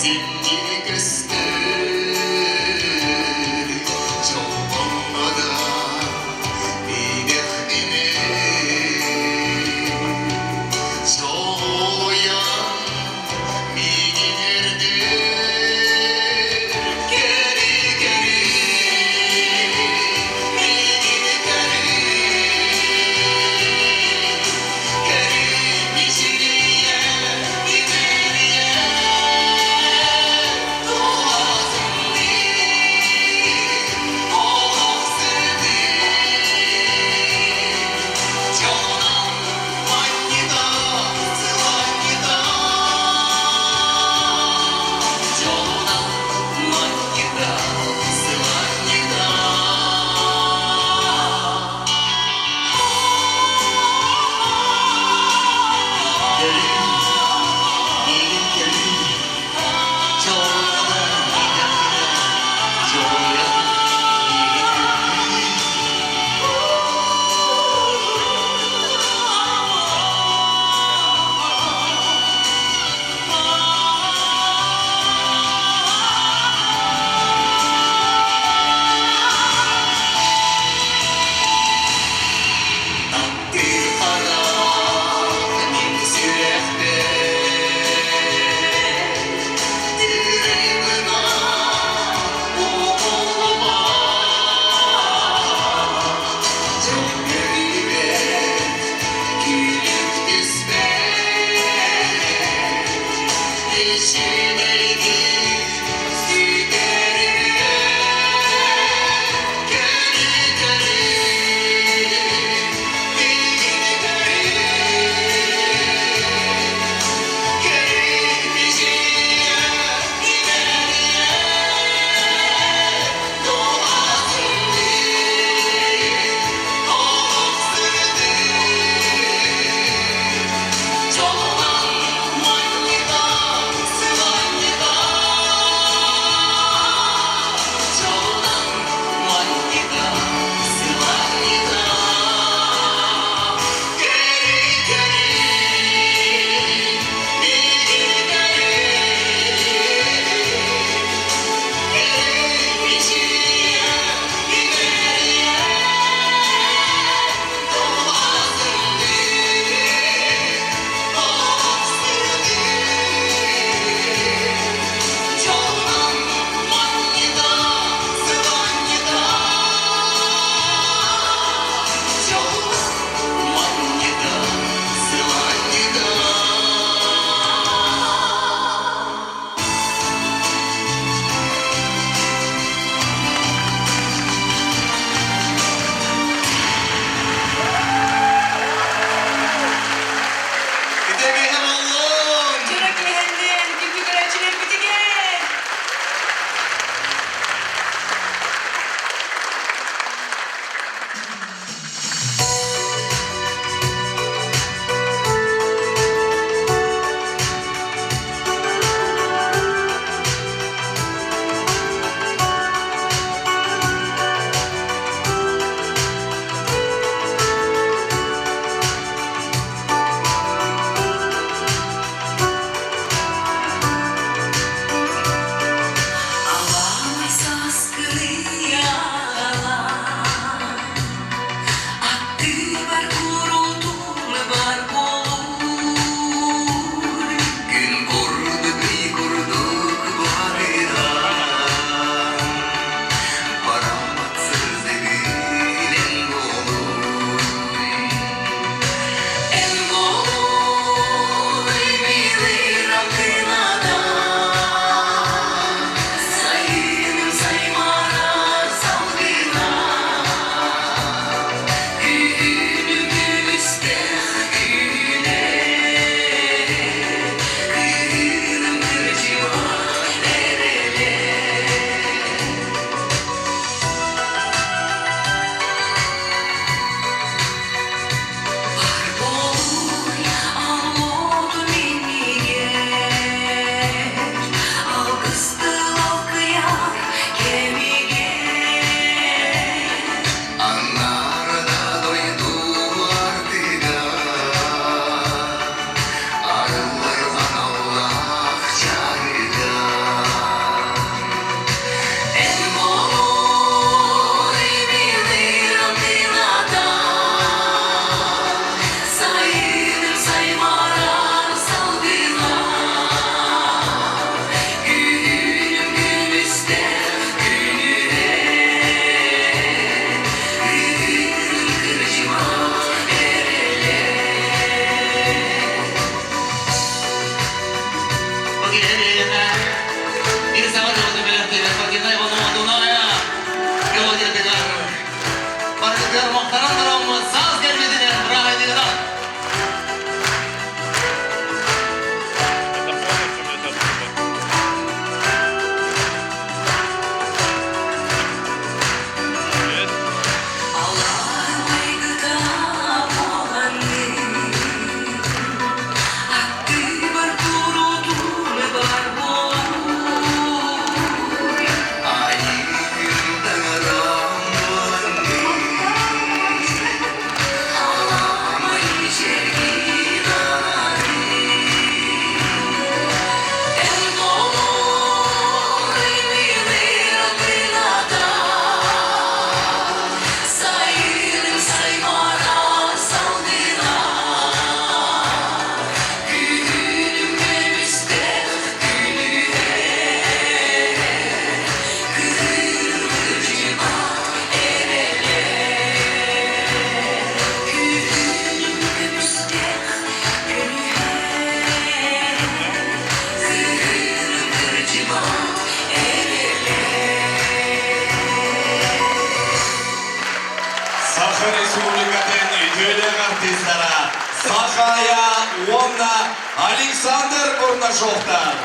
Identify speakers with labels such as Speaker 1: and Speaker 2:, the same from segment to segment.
Speaker 1: سني كستر çoğalmada bir deftine çoğuyan minirde geri geri minir geri içeriye ileriye doğasın oğlum sevdi canım manyida sıvanyida canım manyida sıvanyida gelin gelin gelin çoğalmada çoğuyan takdir haramenin sürehde dilimina oğluma çok garibet gülüp düşmek içineydi siderine geri geri Çoğulan manyida sıvanyida
Speaker 2: Sacha Respublika'nın ütülük artistleri Sachaya Onna Alexander Kurnashev'tar.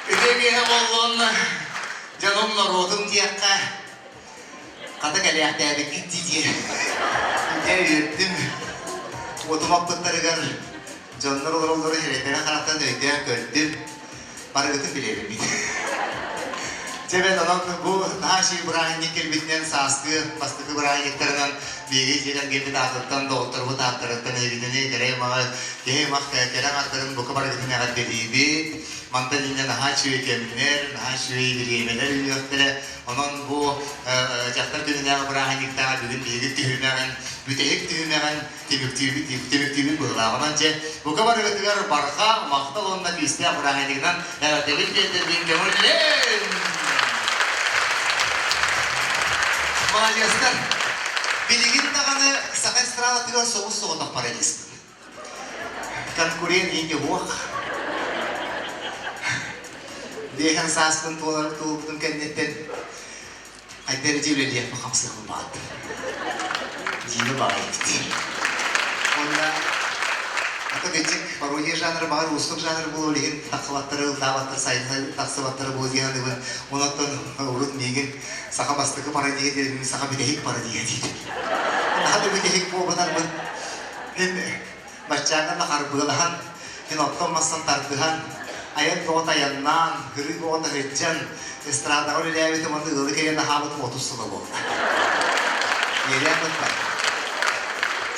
Speaker 1: Üdemiye oğlun canım narodum diyekka Kata kaliyaktayadı gitti diye yürüttüm Otomaklıkları canlar olur heretene kanattan öydüğe gördüm Bana ötü bilerim bir Cebet onun bu daha şey Burhan'ın kelbetinden saskı, bastıkı Burhan'lıklarından bilgi şeyden geldi dağıtıktan doğuttur bu dağıtırıktan evdini gereyim ağa Geheyim ağa kerem aktarın bu kabar gitine kadar deliydi Mantalin'den daha şüve keminer, daha şüve bilyemeler ünlüktüre Onun bu caktar dönünen Burhan'lıktan bugün bilgi tühürmegen, bütehik tühürmegen temüktüğümün buğulağınca Bu kabar gitine barqa, maqtal onunla bir isteğe Burhan'lıktan tebrik edildiğin gömürlerim Молодецтер. Билигин таганы сакай страна тигер соғыс соғытақ парадиспін. Конкурент енге оқ. Дейхен саспын туылдың кәннеттен. Айтары жеулелер бұқамсылығын бағыт. Жині баға ектен. Онда ата geçecek parodiya жанры бағар, ұстық жанры бұл өлеген тақылаттары, ұлдағаттары, сайын тақсыбаттары бұл дегенді бұл. Онаттан ұрыт меген сақа бастықы пародия дедім, сақа бітехек пародия дейді. Нағады бітехек болғанар бұл. Енді башчағында қарбығылаған, мен оттанмастан тартыған, аян тоғыт аяннан, хүрі тоғыт ғытжан, эстрадаға өлі әбеті мұнды ғылы керенді хабытым 30 сылы болды. Елен бұтпай.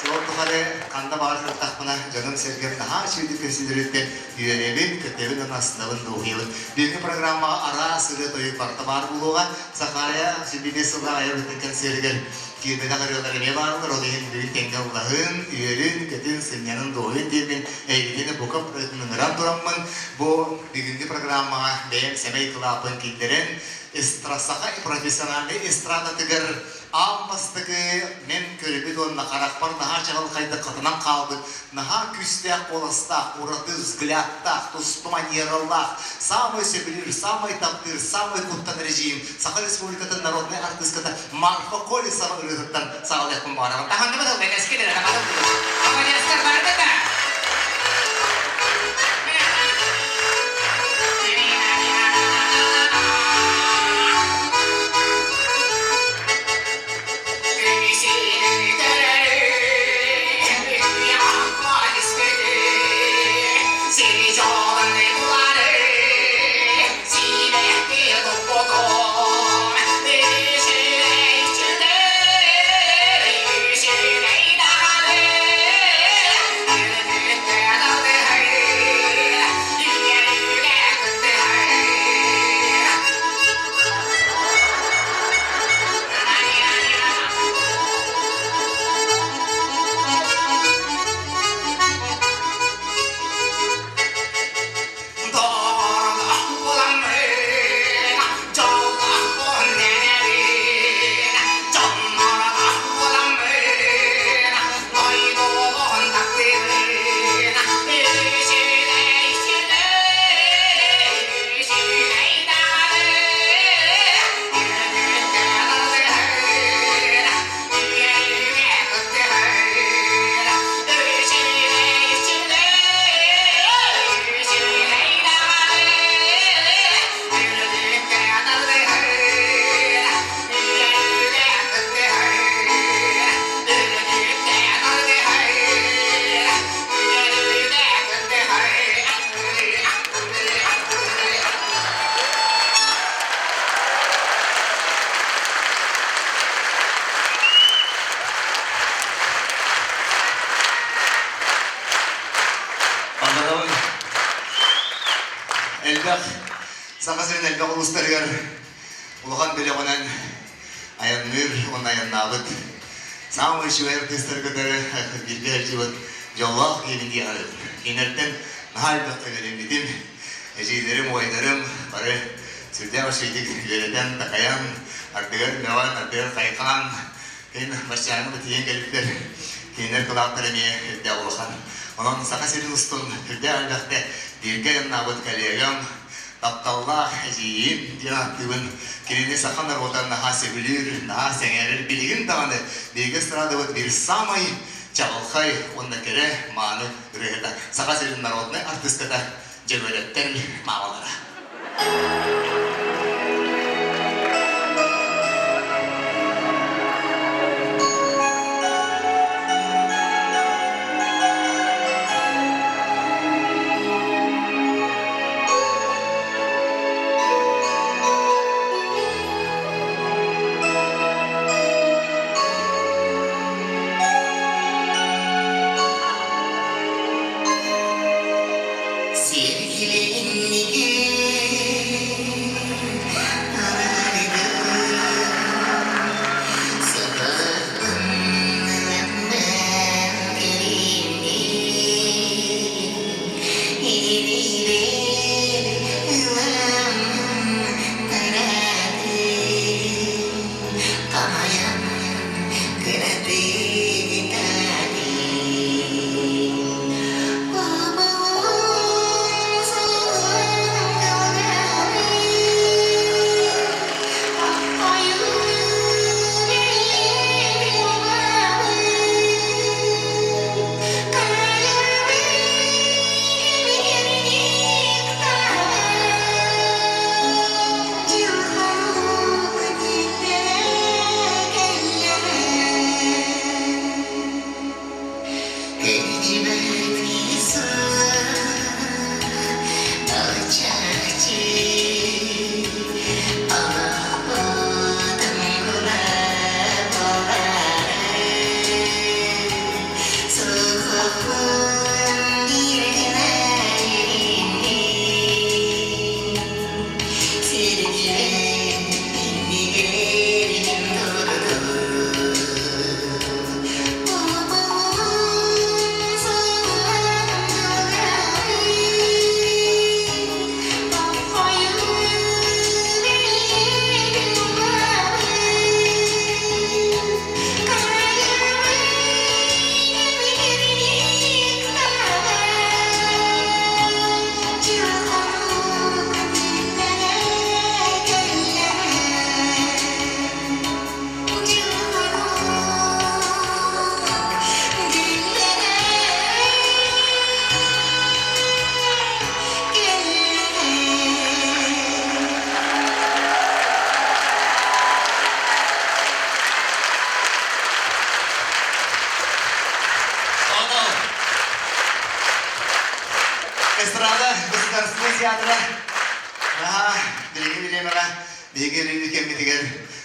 Speaker 1: Çoğunlukları kanda bağırsak takmına canım sergim daha şöyle kesilirken üyelerin kötevin anasının doğuyun. Bir programma ara sıra toyu parta var buluğa Sakarya şimdi sıra ayırırken sergim kirmede karıyorlar ne vardır o deyin bir tenge Allah'ın üyelerin kötevin senyanın doğuyun deyin eğitini bu kapıratının randuramın bu bugünkü programma benim semey kılapın kitlerin Estrasaka profesyonelli estrada tıgır Ambastıgı men körübü donuna karakpar naha çağıl kaydı katınan kaldı. Naha küstək, olastaq, uratı, взглядтақ, тұспы манераллақ, самый сөбілір, самый таптыр, самый құттан режим. Саха Республикатын народный артистката Марфа Колесова ұрытыптан сағалықпын барағын. Тағанды бұдыл, мен әскелері қамадым. Молодецтер барды да! Элбек, сақасын Элбек ұлыстарығар, ұлған біле онан аянныр, он аяннабыт. Самый шуэр тестер көтәрі билбер живот жоллақ елінде ағыр. Енерттен нағал бақтағырым бітім, әжейлерім, ойдарым, бары сүрде башыйдық үйлерден тақаян, ардығыр меван, ардығыр қайқан, кейін башчағын бітіген кәліптер, кейінер құлақтарыме үрде ұлыған. Onun saqasının ustun, hürde albaқты birge nabıt kaliyagam, taptallah ejiyim diye attığın kelini saqanlar otan naha sevilir, naha sengerir bilgin tağını birge sırada bir samay çağılkay onda kere manı üreheda. Saqasının narodны artistkata cevöletler mağalara. Эстрада государственный театра. Билемега, бигери кемитигер.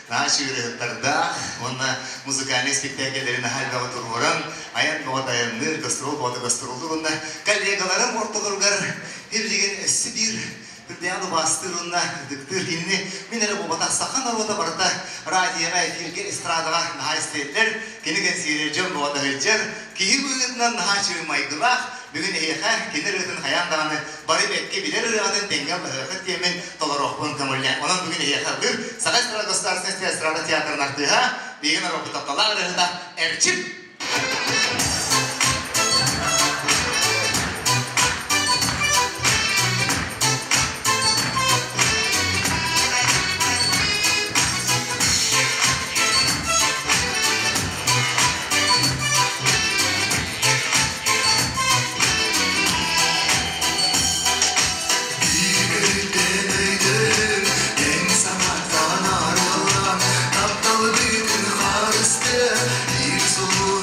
Speaker 1: Шүреттарда, онна музыкальный спектакльдерин халда тургуран, аян богатаянныр, гастролду онна коллегаларым ортогургар бирдеген Сибир Бірдеяны бастырынна үдіктір кеніне мен әлі бұбата сақан арвата барда радиоға, эфирге, эстрадаға наға істейлер, кенеген сейлер жөн бұбата өтжер, кейі бөлетінен наға чөй майдылақ, бүгін ейқа кенер өтін қаяндағаны бары бәтке білер өрегатын тәңгел бұғықыт демен толар оқпын көмілген. Онан бүгін ейқа бір Сақа эстрада государственный эстрада театрын артыға бейген арвапы тапталар әріда әрчіп.
Speaker 3: Bir solu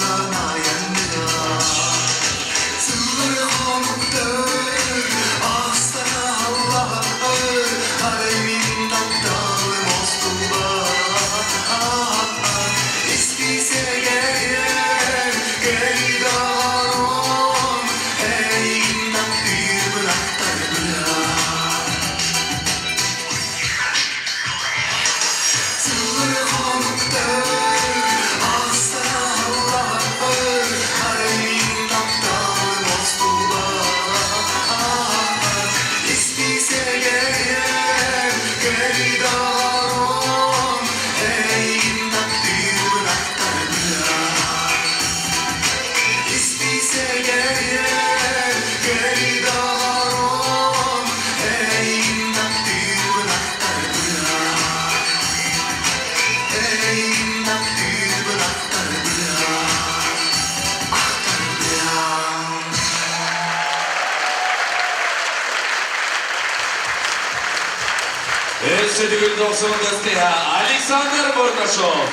Speaker 2: Ösüdügül dostumuz isteha Alexander Burnaşov.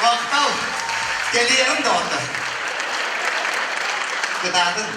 Speaker 1: Вақтау, келерім да отыр. Күтатын.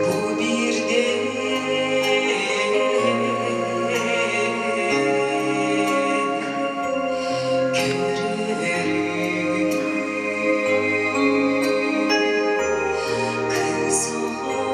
Speaker 3: Bu bir de kız o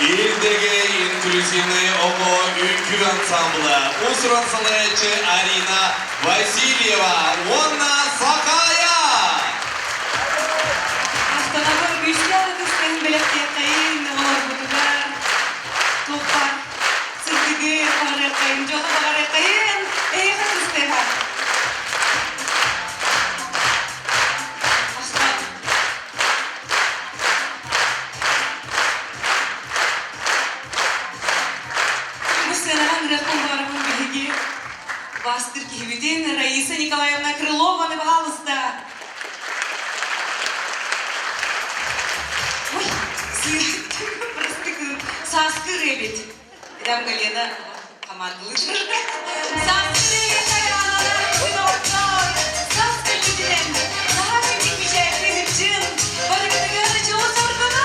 Speaker 2: Илдеги инклюзивный око үкү ансамблы. Усран салаячы Арина Васильева, Онна Сакая.
Speaker 3: Автонавар güçler kısmen belirtiye kayın, olar budular. Topar, sırtıgı, bağırı kayın, jolu bağırı kayın. Eyha kısmen var. Вастыр Киевитин, Раиса Николаевна Крылова, пожалуйста. Ой, просты, Саскы ребят. Там Галена командует. Саскы ребят, Саскы людей. Саскы не мешает кризичин. Барыгадыгады чего соргано?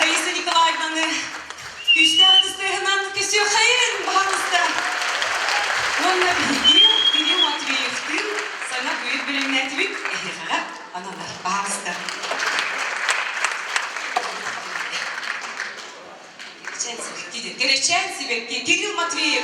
Speaker 3: Раиса Николаевна, güçlü artistlerinin kesiyor hayır, bağlısta. Onunla bilgi, Dili Matveyev'tin sana büyük bilinetlik ehirara analar bağlısta. Geçen sebepki Dili Matveyev.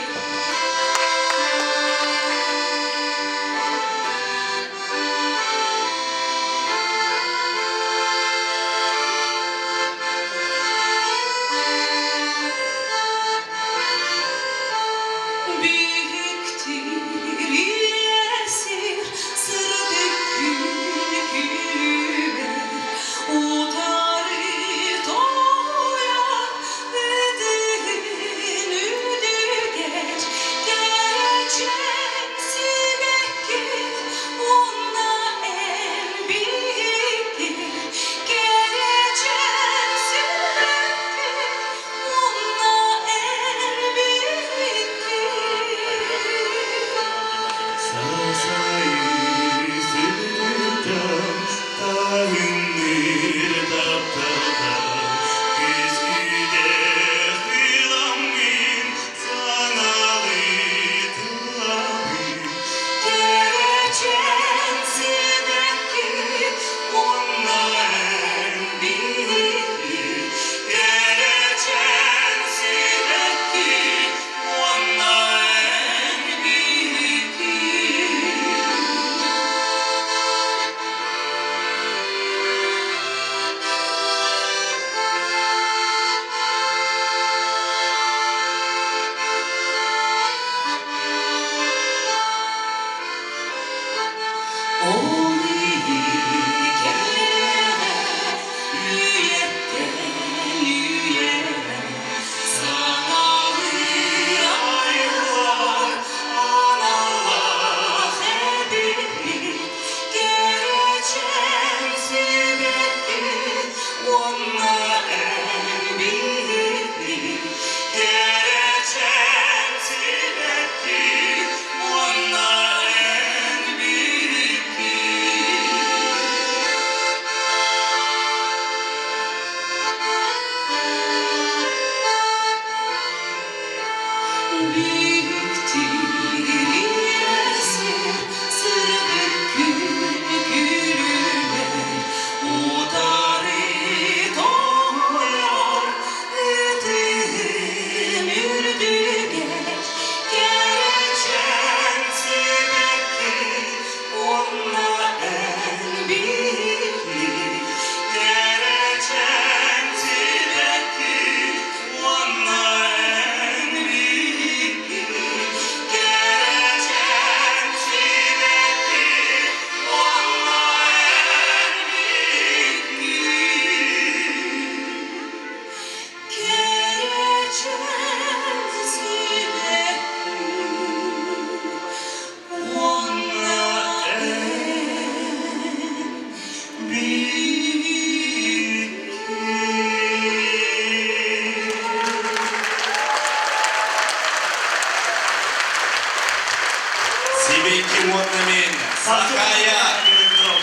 Speaker 2: Сибейки модными Сахая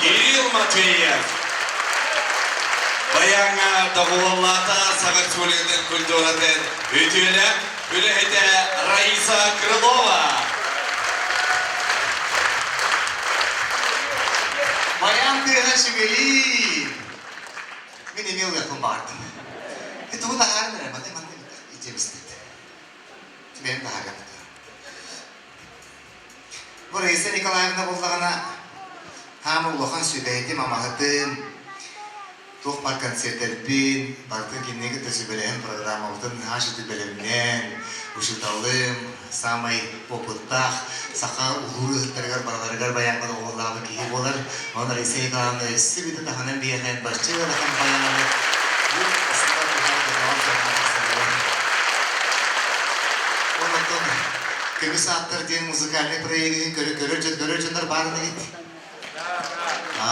Speaker 2: Кирилл Матвеев. Баяңа дағуаллата сағыр сөйлеген культуратын өтелі үліхеті Раиса Крылова.
Speaker 1: Баян тыға шүгейін. Мен емел яқын бардым. Тұғы дағарын әрмады, маңды итемістеді. Мен дағарын. Бұл Раиса Николаевна болдағына хамы ұлақан сөйлейді мамағытын тоқ бар концерттербин, бартын кеннеге төсібелеген программалдың ашы түбелемнен, ұшыталым, самай опыттақ, сақа ұғыры тәргар бараларығар баянғаны оғылағы кейі болар. Оны Раиса Николаевна өссі біті тағанын бейхен башчы ғырақын баянғаны бұл ұстар ұғырға тұрған көміс аттар ден музыкальный проектін көрір жындар барыны кетті.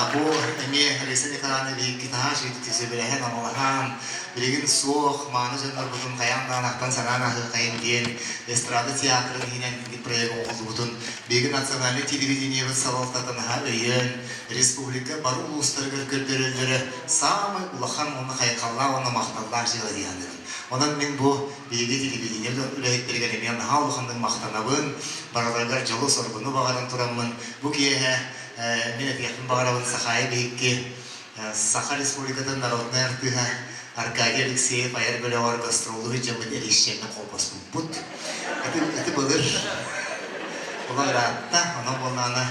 Speaker 1: Бұл әме Раиса Николаевна бейікке таға жүйді төсебелеген амалаған, білеген соқ, маңы жындар бұтын қаяңдан ақтан санан ағы қайын ден, эстрады театрын хинен проект оғылды бұтын, бейгі национальный телевидение бұт салалтатынаға өйін, республика бару ұлыстарғыр көрдерілдері, самы ұлақан оны қайқалла, оны мақталлар жиға дейіндір. Онан мен бұл бейгі телевидение үләйттірген емен ұлақандың мақтанабын, бараларғар жылы сорғыны бағарын тұрамын, бұл кейе мен әтияқтың бағарабын Сахай бейікке Саха Республикадан народный артыға Аркадий Алексеев айыр бөлі ауыр гастролы жамын әрішчені қолпас бұд. Әті бұлыр. Олар ратта, оның болнаны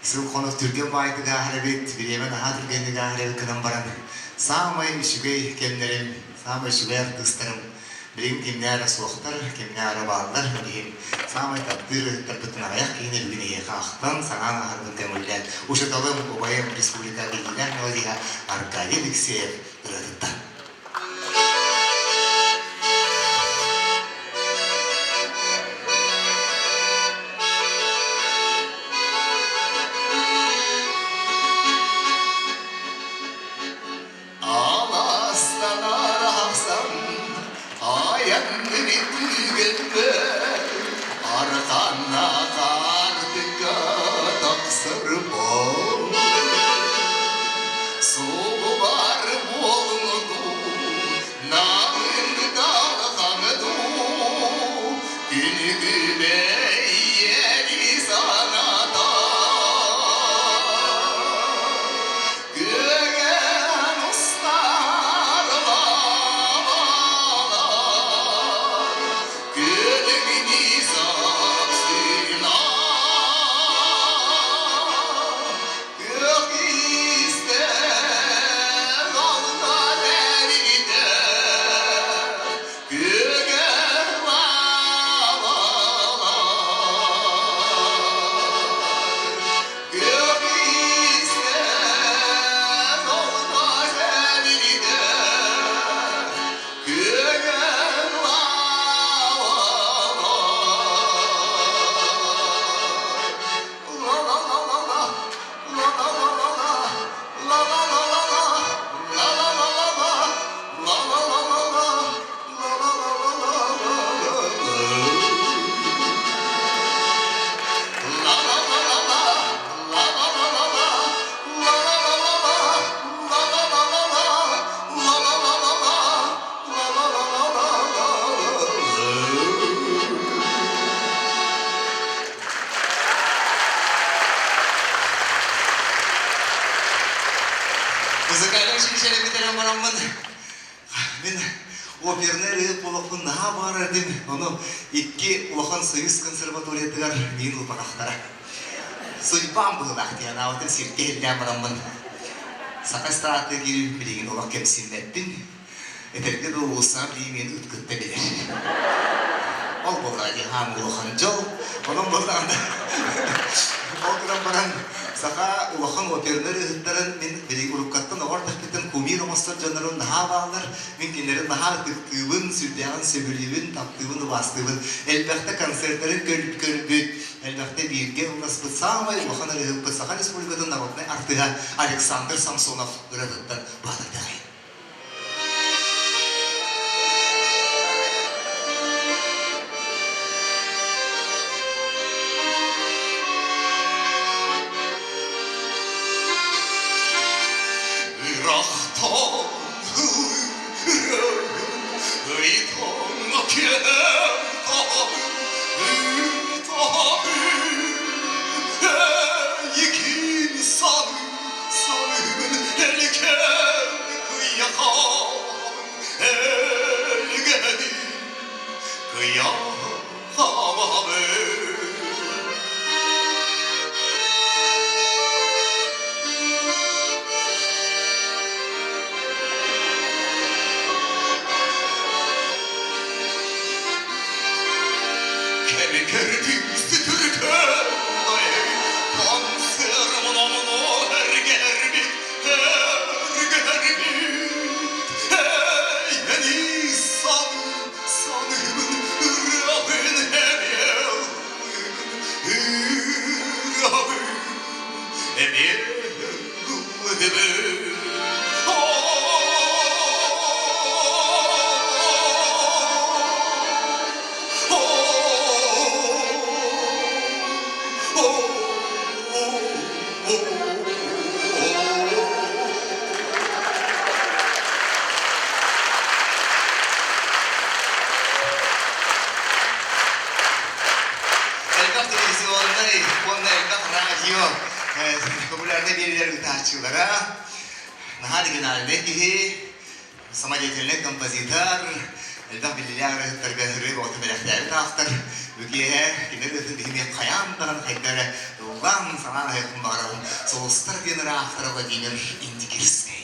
Speaker 1: сыл қонық түрген байтыға әребет, білемен аға түргендіға әребет кінім баран. Самай үшігей кемнерім, самай үшігей артыстарым. Білген кемнәрі соқтар, кемнәрі балдар, білген самай таптыры, тарпытын аяқ кейіне білген еқа ақтан, саған ағырдың кәмілден. Ұшыталым Обайым Республика білгендер мелодиға Аркадий Алексеев үретіттан.
Speaker 4: Arkana kartıka taksır bol Soğu var boldu Namındı dalğanıdı Günü beyyedi sana da Göğen ustar babalar Gölgini sapsıyla Gök ister dalga deride Göğen babalar Gök ister dalga deride Göğen
Speaker 1: Музыкальный шешері бітірен барамын. Мен оперный рейд болықпын наға бар әдім. Оны икки Улахан Союз консерваториятығар мен ұлпақақтара. Судьбам бұл ақтиян ауытын сертелден барамын. Сақа страты келіп білеген олақ кемсінлеттін. Әтерге де олысам деймен үткітті білер. Ол болғади хам Улахан жол. Оның болғанда. Ол күран баран Сақа Улахан оперный рейдтарын мен білеген ұрыққаттан оғар тақпеттен көмек bir omostor canların daha bağlar, mümkünlerin daha tıktığın, sürtüğün, sögülüğün, taptığın, bastığın. Elbette konsertlerin görüp, elbette birge ulaşıp sağmayı, bakana rehip, Saha Respublika'nın narodnay artığa Aleksandr Samsonov ıradıktan bağırdığı. Popülerinde birileri tartışıyorlar. Nahadi günalde ki samajetiline kompozitör, elbette bilgiler tergahırı ve otomelekleri taftır. Ülkeye kinler ötün dihimiyet kayan dağın kayıtları doğulan sanana yakın bağırın. Soğustar dinleri aftara Vladimir Indikirskey.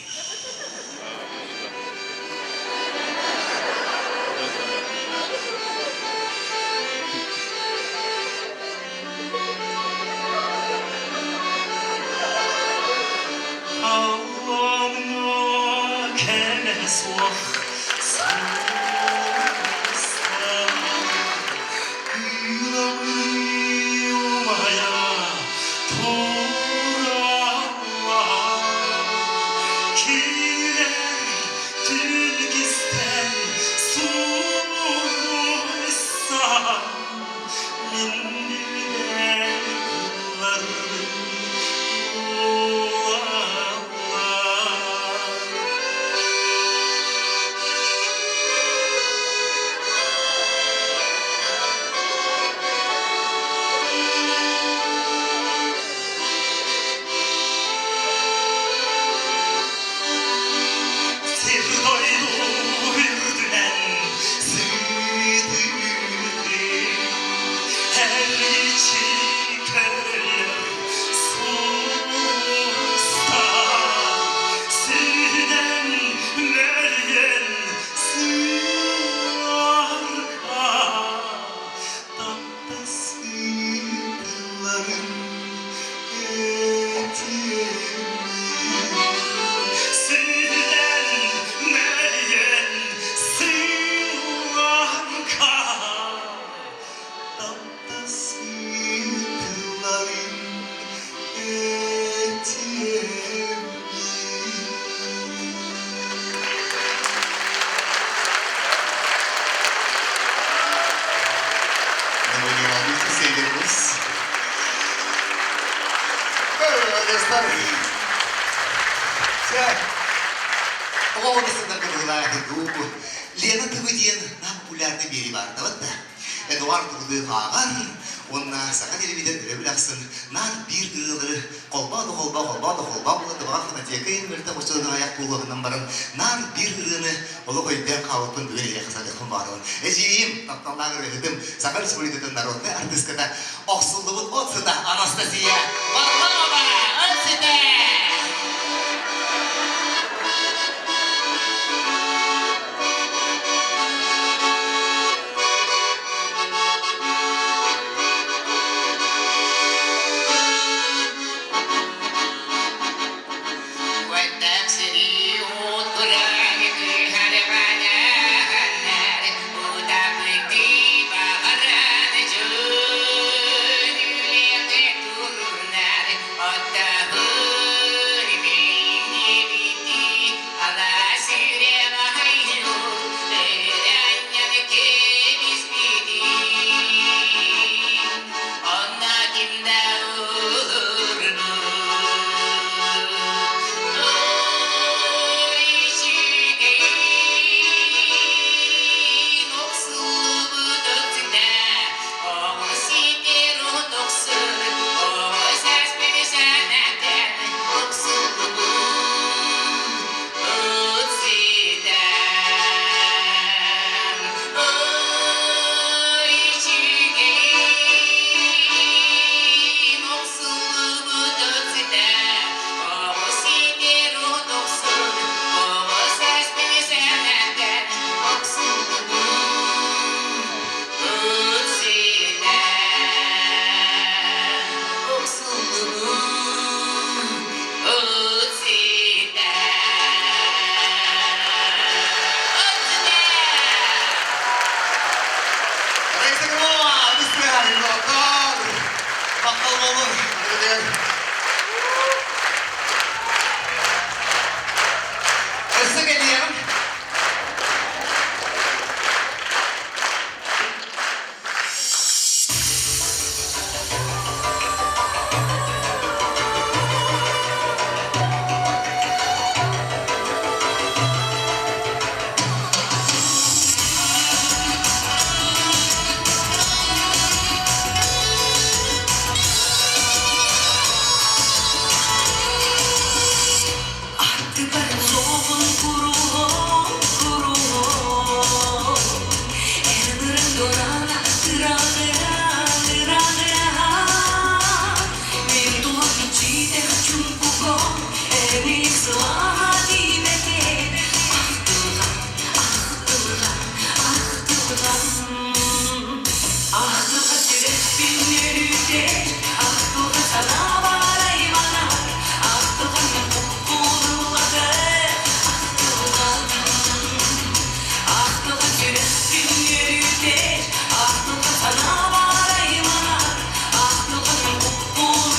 Speaker 1: Лена Тывыден на популярный бери бар, да вот да. Эдуард Рудыхаган, он на Саха телевиден гребляксын, на бир гырылары, колба болады, баға фанатекайын бірті қошчылығы аяқ болуғынан барын, нар бир гырыны, олы қойбен қауыпын бөлі яқысадықын баруын. Әжейім, тапталнағыр өтім, Саха Республикатын народный артисткада, оқсылдығын отсыда Анастасия Варламова, өтсіде!
Speaker 4: What that city
Speaker 3: sılaha dibete ahtıga sürüp binlerüde ahtıga sana varayım ana ahtıga mutluluğa ahtıga sürüp binlerüde ahtıga sana varayım ana ahtıga mutluluğa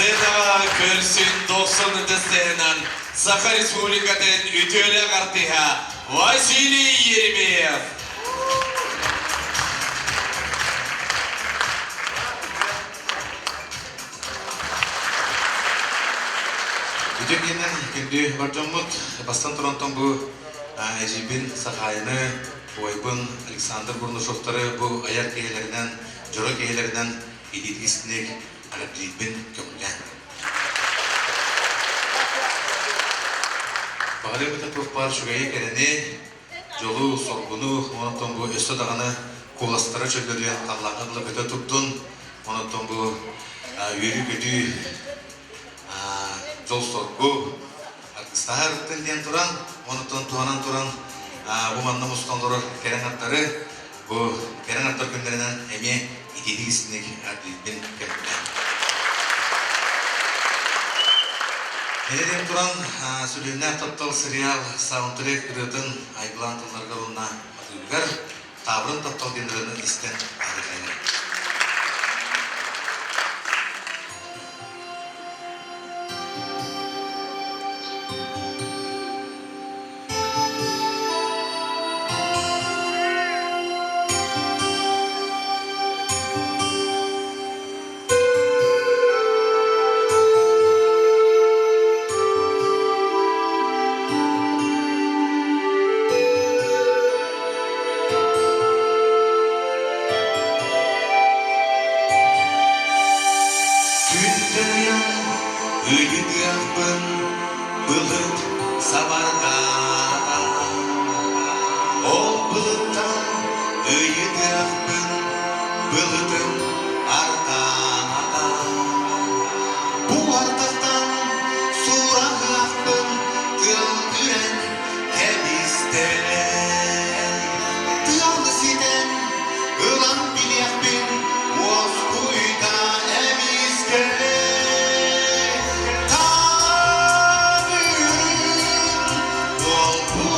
Speaker 2: Сетава көрсін 90 дестенен Саха Республикатын үтелі қартыға Василий Еремеев.
Speaker 5: Үтекенен кенде бардамыт бастан тұрантан бұл әжібін сақайыны ойбын Александр Бурнушовтары бұл аяр кейлерінен, жұры кейлерінен едетгістінек әріптейбін көмілген. Бағалы бұтын көппар шүгейі кәріне жолу сорғыну, онаттан бұл өсті дағаны қоластары чөлдерден қаллағынлы бүті тұптын, онаттан бұл үйері көді жол сорғы артыстағар тенден тұран, онаттан туғанан тұран бұл манна мұстанлары кәрен аттары, бұл кәрен аттар күндерінен әме едетігістінек әріптейбін көмілген. Еледен тұран сөйлемнен таптал сериал саундтрек күретін айғылан тұлларға ұлына атылғар табырын таптал кендерінің істен әрекайны.
Speaker 2: Үйдіғақпын бұлыт сабарда Ол бұлыттан үйдіғақпын бұлытым арта Бұл артықтан сұрағақпын тыл үрен кәбісті Тыялды сетен ұлан білеқпен оз құйда әместі All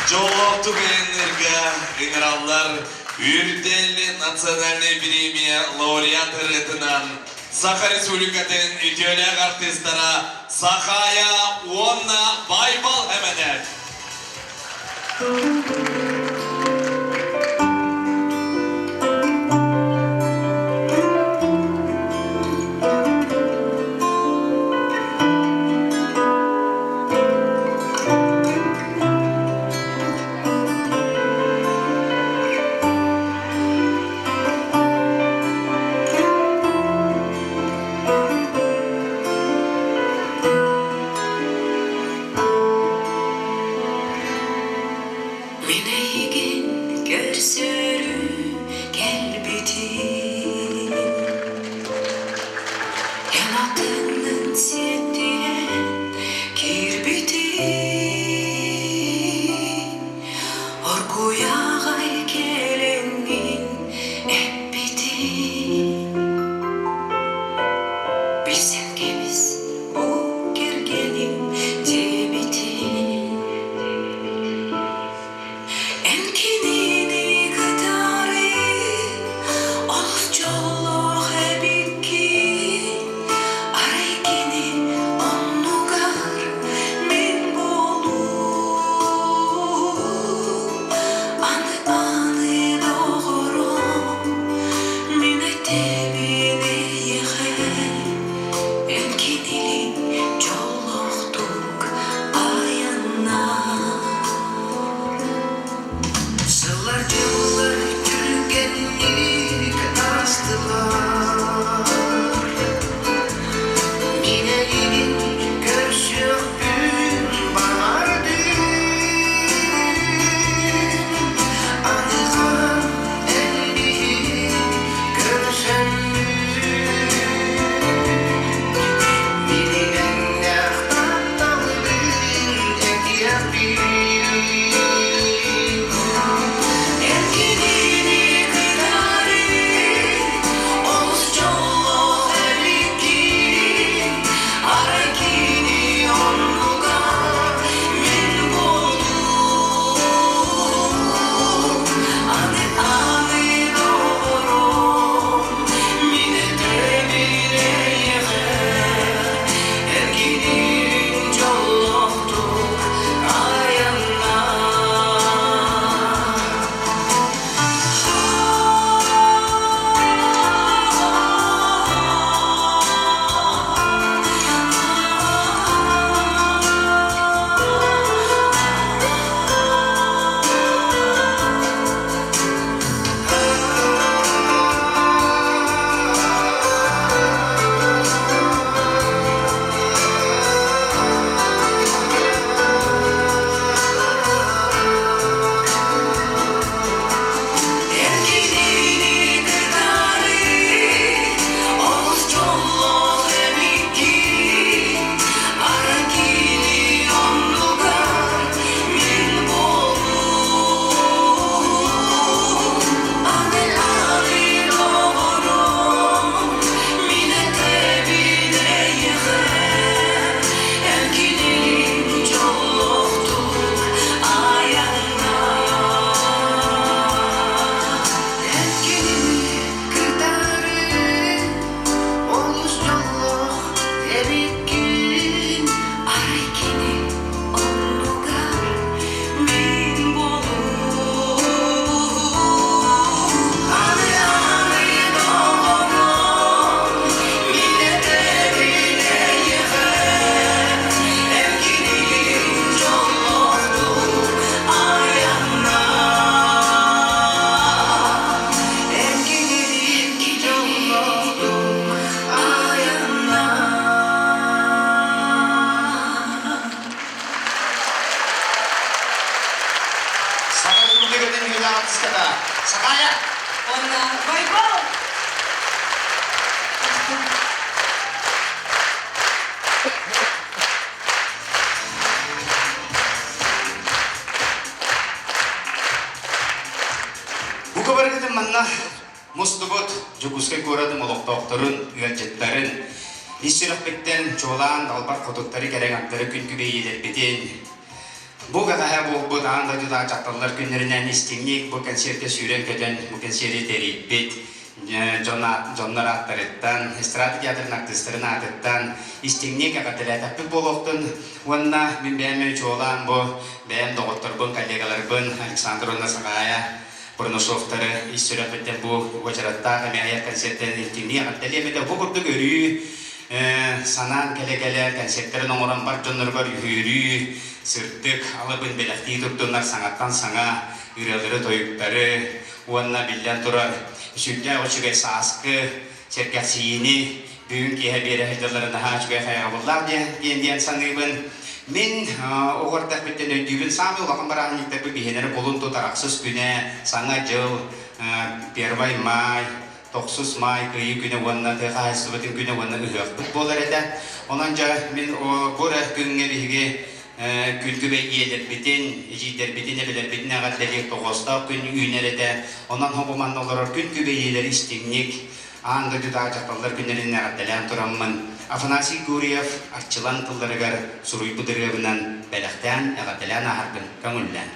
Speaker 2: Жолокту кайынырга генераллар Үрдел национальный премия лауреаты ретынан Саха Республикатын ütölек артисттара Сахая Уонна Байбал хәмәдәт.
Speaker 1: Sakaya!
Speaker 3: Уонна Байбал.
Speaker 1: Bu kabargıda manna mustubut jukuskay kuradım oloqtoqtorun üyetçetlerin İsirahbekten çoğulan dalbar kodukları gerek antları gün gübeyi ilerbetin
Speaker 6: Bu kadar bu anda juda çatallar günlerinden istimlik bu konserte süren köden bu konseri teribit Jonlar atlarıttan, stratejiyadır naktısların atıttan, istimlik akadırı tapı boloktun, vanna bin beğenmeyi çoğulan bu, beğen doktorbun, kollegalarbın, Aleksandr Nasakaya, Pornosovtarı, istirahatten bu vaçaratta, kami ayat konserten istimlik akadırı, yemede bu kurdu görüyü, sanan kele konsertlerin onuran bar jonlargar yürüyü, sırtık, alıbın belaktiği tuttunlar sanattan sana, üreleri toyukları, vanna bilden turar, Sütya o çüge saskı, serkasini, bugün ki haberi hediyelerine ha çüge hayallar diyen sanıbın. Min o ortak bitten ödübün sami olakan barang yıkta bir bihenere bolun tutaraksız güne, sana jıl, первый май, 9 may kıyı güne vanna teha sıvıtın güne vanna ıhık futbolar ede. Onanca min o bura günge bihige kültübe iyeler bitin, ecider bitin ebeler bitin ağatları toğusta gün ünerede ondan hobuman olur kültübe iyeler istimlik anda juda çatallar günlerin ağatları turamın Afanasi Guriev arçılan tıllarıgar suruy budırıbından belaktan ağatları aharbın kamullan.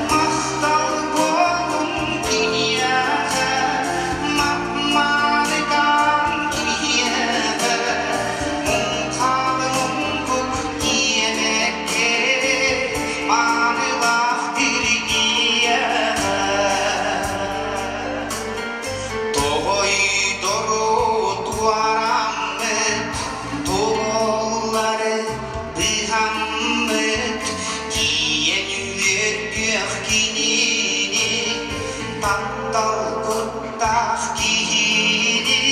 Speaker 7: Mahtal bolun dünya
Speaker 6: Мақтал құттақ кейді,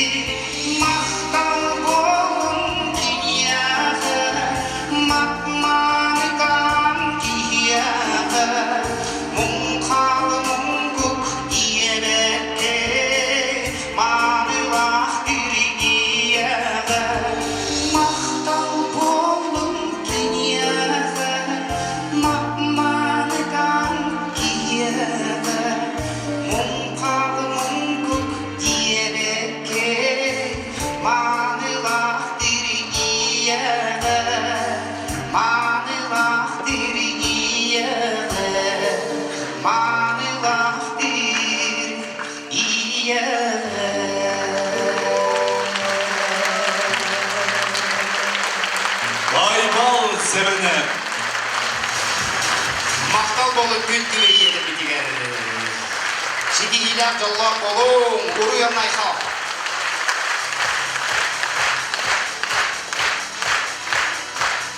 Speaker 6: мақтал болын кияғы, мақманған кияғы, мұң қалы мұң көк иебекке, маңылақ үргияғы, мақтал болын кияғы, мақманған кияғы, мұң қалы мұң көк иебекке, маңылақ үргияғы, маңылақ үргияғы, маңылақ
Speaker 2: Байбал семене.
Speaker 6: Мақтал болып күлкілі еді бітігер. Шекелілер жоллар болуң, ұру ямнай хал.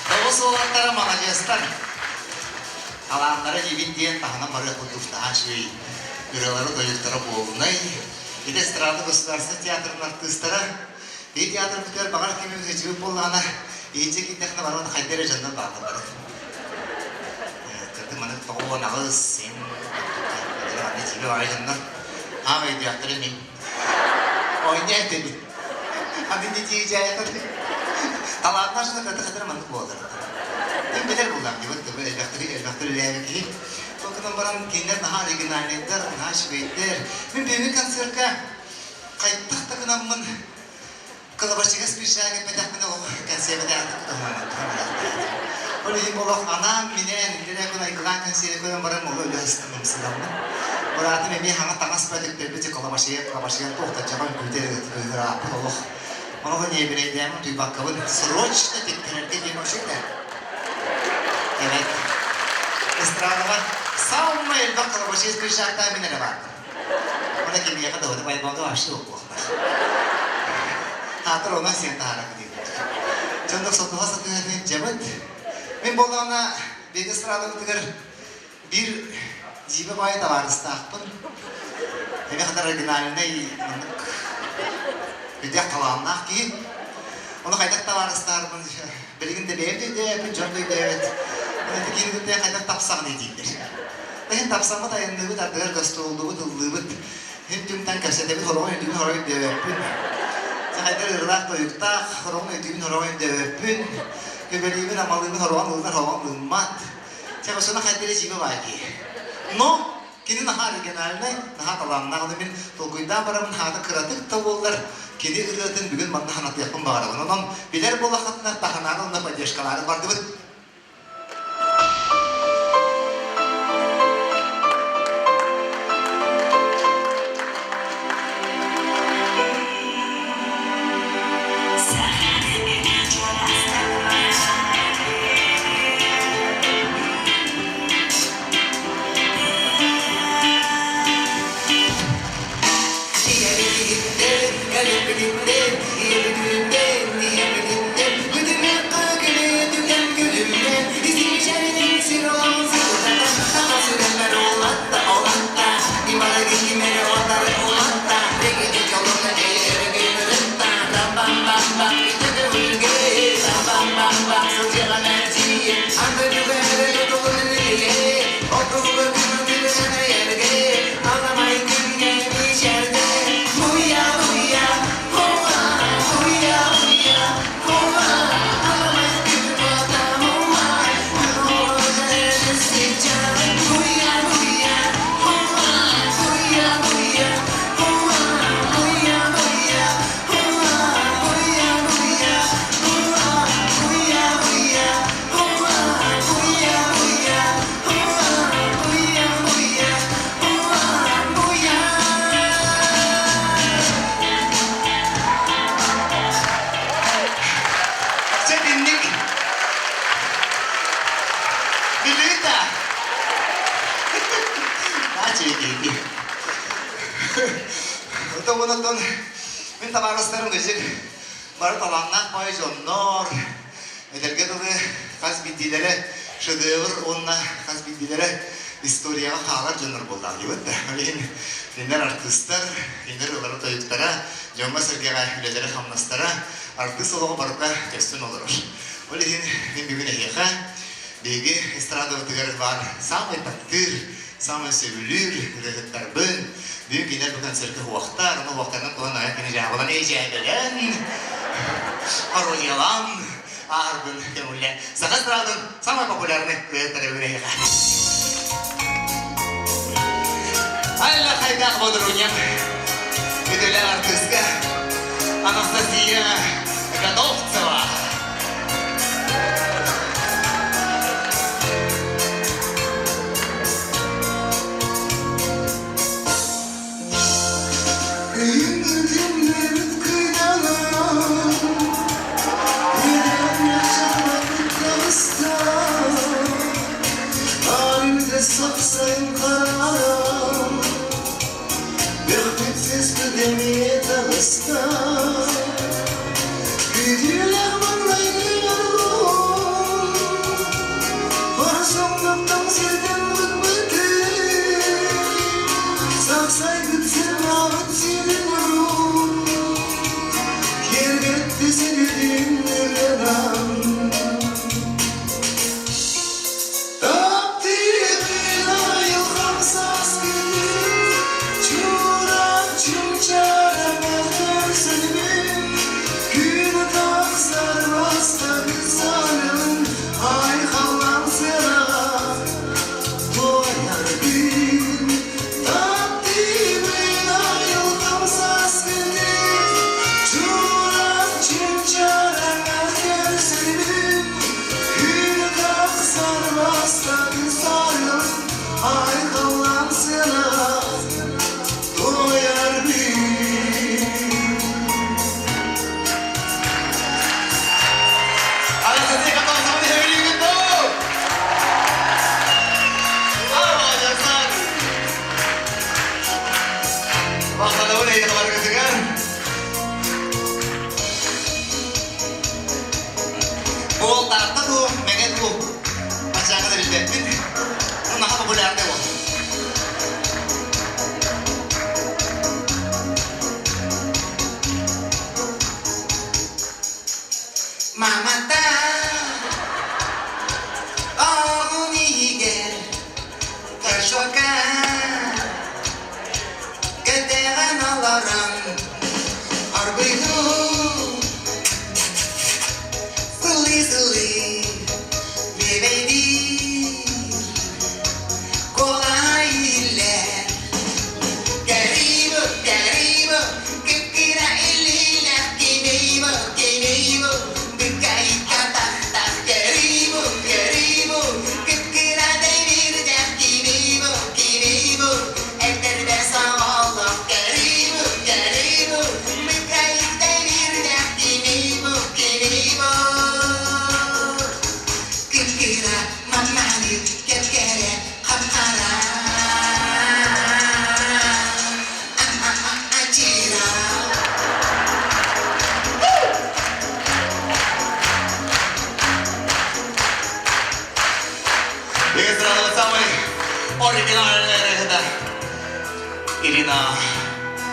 Speaker 1: Дауыс олаттары мағажастан. Алаңдары жебінден тағынан бары құлдықтаға шөй. Үрелері дойықтары болынай. Еді эстрада государство театрының артыстары. Ей театр бүткер бағар кемемізге жібіп болғана. Ейінше кендіқіні баруын қайдері жандан бағындары. Кірді мұны тоғуын ағыз сен. Аны жібі бары жандан. Ағай театры мен. Ойны әйтеді. Адын де жей жайықыр. Талағына жыны қырды-қыдыры мұны болдыр. Мен білер болдам деп өтті. Әлбәқтірі ләйгі кейіп. Токынан баран кейінлер наға оригинальнейдер, наға шүбейдер. Мен бүйімі концертқа қайттақтығынан мұн Кылабашчыга спешаге педахмена ол консерваде аттық. Ол ең олық анам менен илere күн айқылан консерваде көрін барым олы өлі ұстымым сыдамын. Ол аты мен хаңа таңас бәдіктер бәді кылабашыға тоқтат жабан күлдері көйгір апы олық. Оны не білейдемін түйбаққабын срочно тектерерге дем өшіктер. Evet. Эстрадова самый эльбақ кылабашыға спешакта менері бар. Ona kemiye kadar da baybandı başlı oldu. Hatır ona sen taharak diyor. Çöndük sotuğa satıyordu cebet. Ben bolağına bir sırada ötüger bir jibe bayı da var ıstağıpın. Eve kadar orijinalinde bir de kalanlar ki onu kaydak da var ıstağıpın. Birginde değerdi de yapın çöndük de evet. Onu da geri de kaydak tapsağını deyirler. Ben tapsağımı da yandığı da dağır göstü olduğu dıldığı hem tümden kasetemi horon ödüğün horon ödüğün. Sakaydır ırlak doyukta horon ödüğün horon ödüğün. Göbeliğimin amalığımın horon ılmat. Çakosuna kaydere jibe var ki. No, kini naha originalne, naha talanna onu min tolkuydan baramın hada kıratık tavollar. Kini ırlatın bugün bana hanat yapın bağırın. Ondan biler bolakatlar tahanarı onda padeşkaları vardı. Otomonotton min tabaraslarım gıcık barı talannak pay jonnor edelge dığı kas biddilere şedevr onna kas biddilere istoriyaga halar jonnor boldak gibi. Öleyin Кинер артисттар, кинер олары тойуттара, жоңга сыргега үлелері хамнастара, артист олығы барда көстін олырыр. Ол ехін мен бүгін әйеға, беги эстрада өтігер бар, самый тактыр, самый сөбілір, үрігіттар бұн, бүгін кинер бұл концертке уақтар, оны уақтарынан туған аяқ кені жағылан әйжәйділен, аролиялан, арбын кемулен. Саға эстрадын самый популярны өйеттері бүгін әйеға. Айла хайдақ бодыруньям, өтілер артистка Анастасия Годовцева.
Speaker 7: Saksayım karam Bir bitsiz kıdemeye tanıstan Güdüler manlayıyorum Varsonluktan senden bıkmadı Saksay gitsin ağıt siliyorum Kergetti sevdiğim nelerim
Speaker 1: Ирина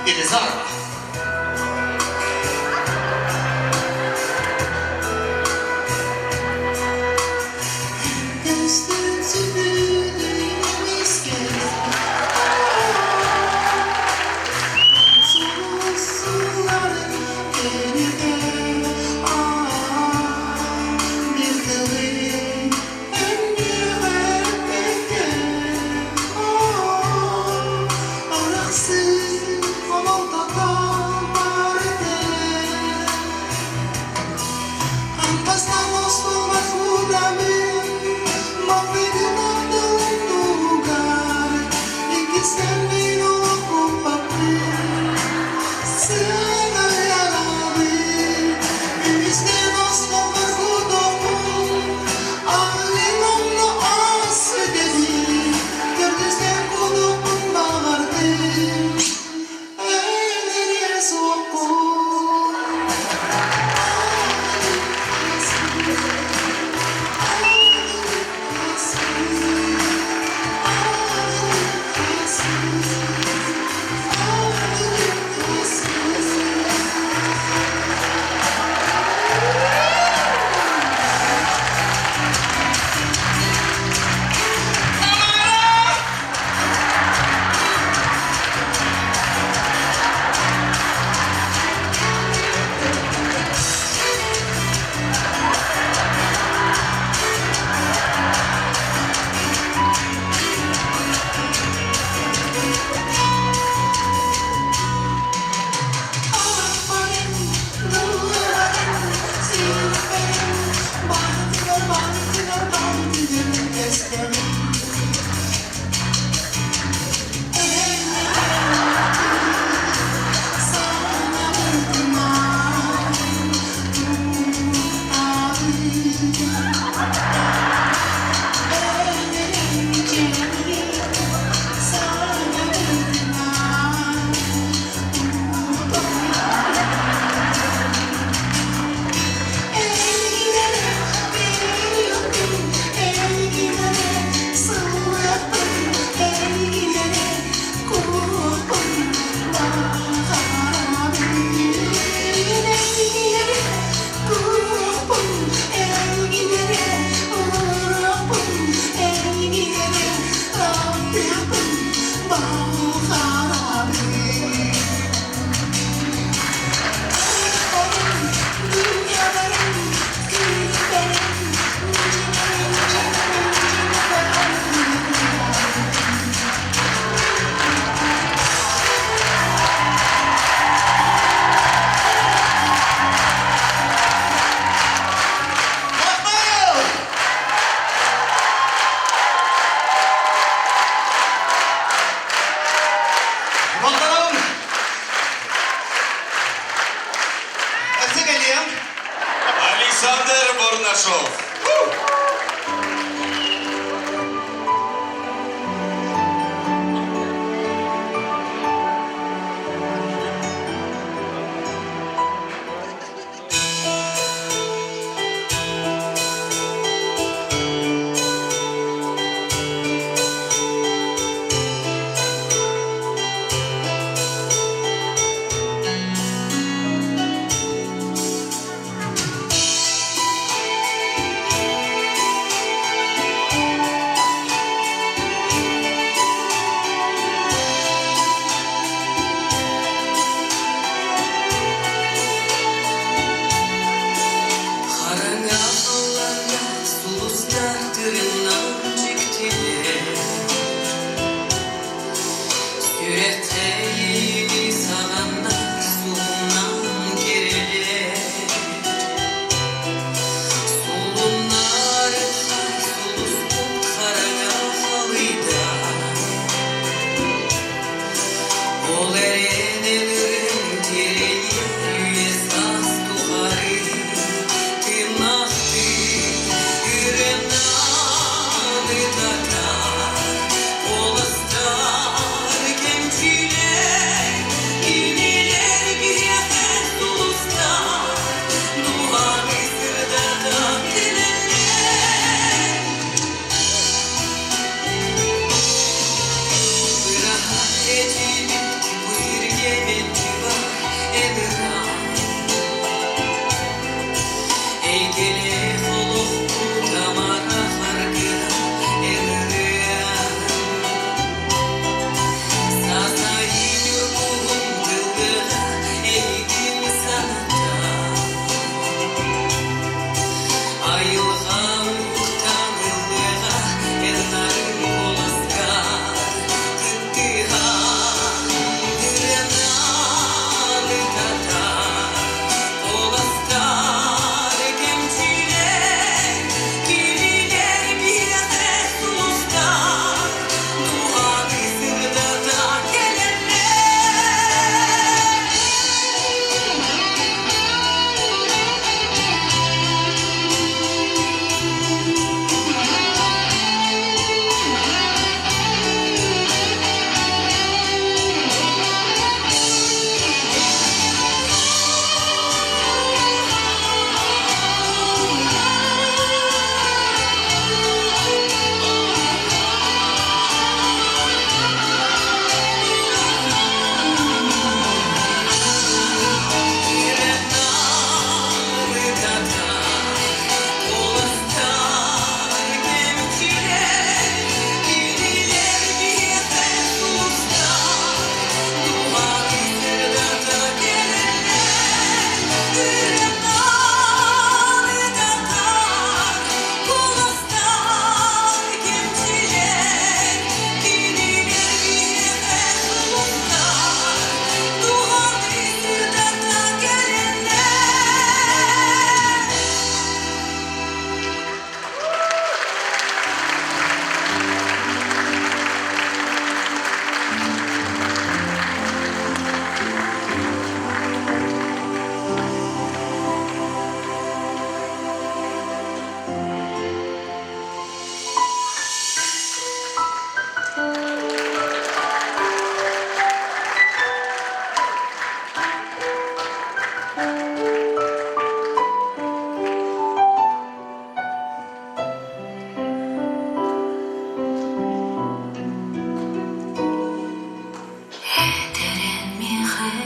Speaker 1: Елизарова.
Speaker 7: Araksız, aman tata
Speaker 2: Бордашов.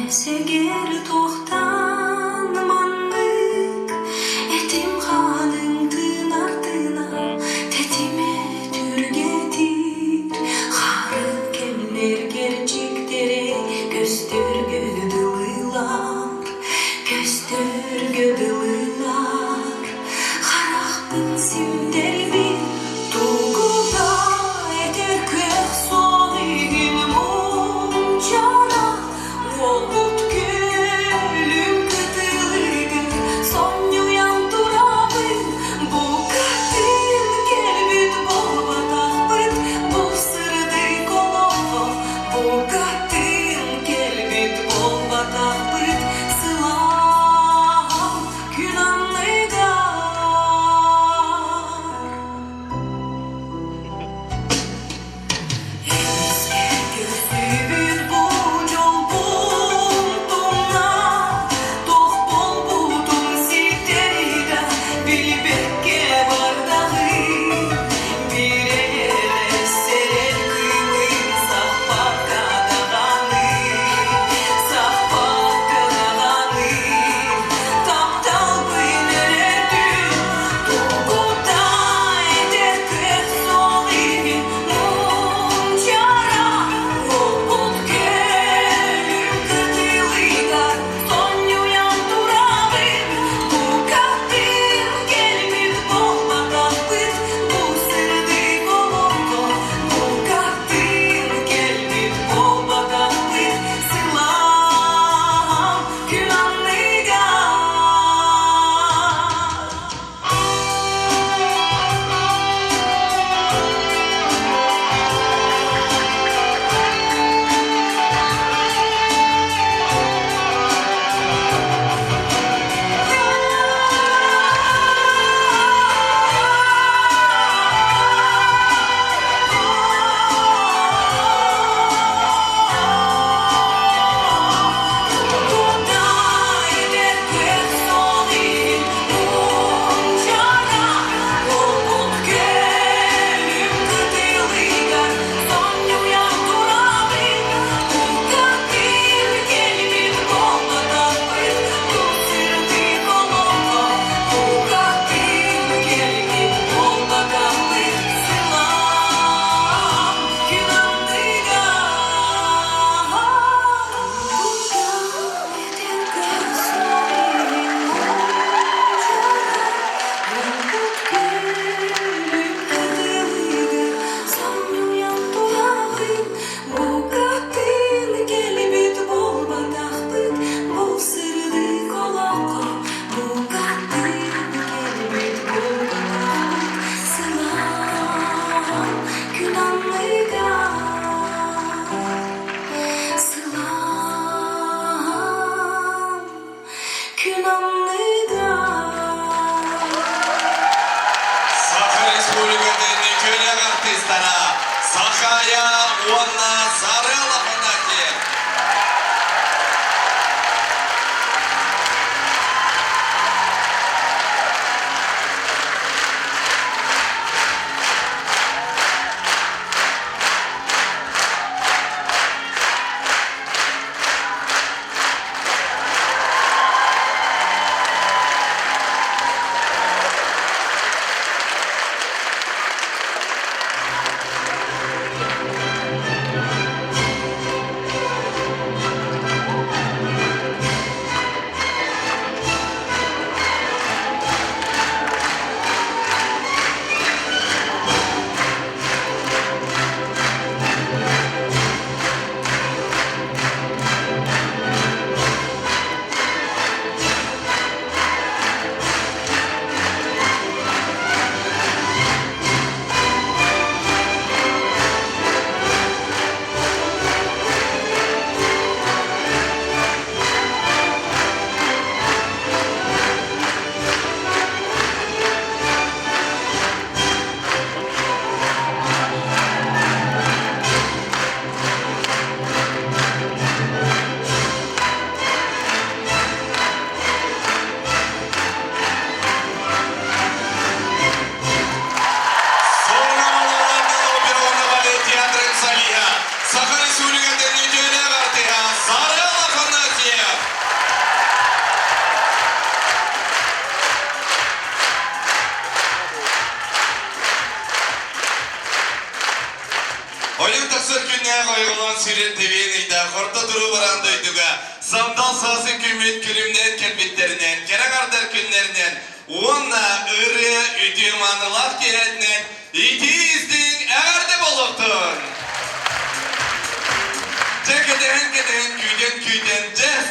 Speaker 8: Segir tohtanmanlık etim halın tınartına tetime türgetir harı kemler gerçekleri gösterge dılılar harahpın simdel bir tuğuda eter kök soğigin munçara Volut gülüm kıtılıgın son yuyan turabın bu katil gelbit bol batahbıt bu sırdı kolofo bu katil gelbit
Speaker 2: süren tebiyeniydi, korta duru barandaydıga, sandal sazı kümüt külümden kelbetlerinen, kerakardar günlerinden, onna ırı ütümanılak kehetinden, itiyizdin eğerde boluktun. Keden küyden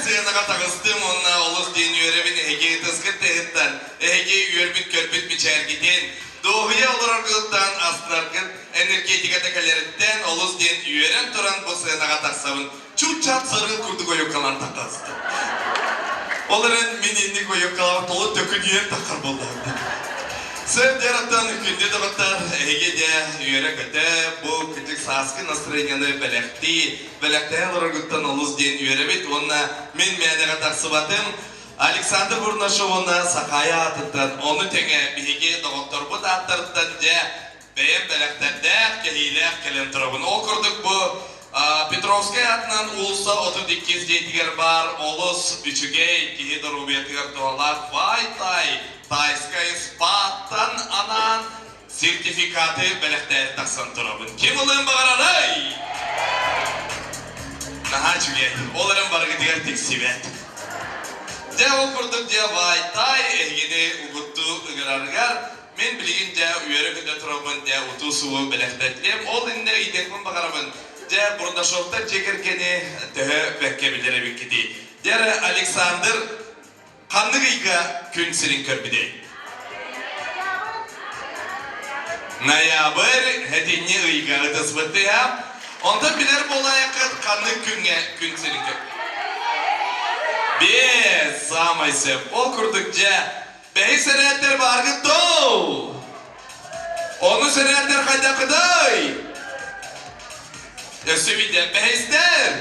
Speaker 2: sığınağa tağıstım onna oluz den yörebin Ege'yi tızgıt tehittan, Ege'yi yörbüt körpüt biçer giden, doğuya olur argılıktan aslargın, energetika tekelerinden oluz den yören turan bu sığınağa tağsabın, çuçat sarı kurdu koyu kalan takazdı. Onların minini koyu kalan tolu dökünüyen takar bollardı. Sen yarattan hükünde de batar, Ege'de yörek öte, bu küçük saskı настроениyaны belekti olaraktan oluz den yörebit, onna men meyadega taksıbatım, Aleksandr Burnaşov onna sakaya atıttan, onu tenge bihige doktor bu da attırttan de, beyen belekterdek kehiylek kelen turabın. Okurduk bu, Petrovskay atынан улса 32 жетігер бар, олыс üçügey, kihi dorubiyetiger doğalak, vay tay, Tayskay Spat'tan anan sertifikatı belekte taksan turabın. Kim olun bağıranay? Naha çüge, oların barıgı diğer tek sibet. De okurduk de vay tay, ehgini uguttu ıgırargar, men biligince üyere günde turabın de utu suvu belektetliyem, ol inne idekmin bağırabın. De Burnaşov'da çekirkeni tühü bekkebilere bikkidi. Dere Aleksandr kanlı gıyga gün sirin körpüde. Noyabr hedinni gıyga ıdısbıttı ya. Onda bilir bolayakı kanlı gün sirin körpüde. Biz samaysep okurdukça behi senetler bargı doğu. Onu senetler kayda kıday. Ösübide behisler.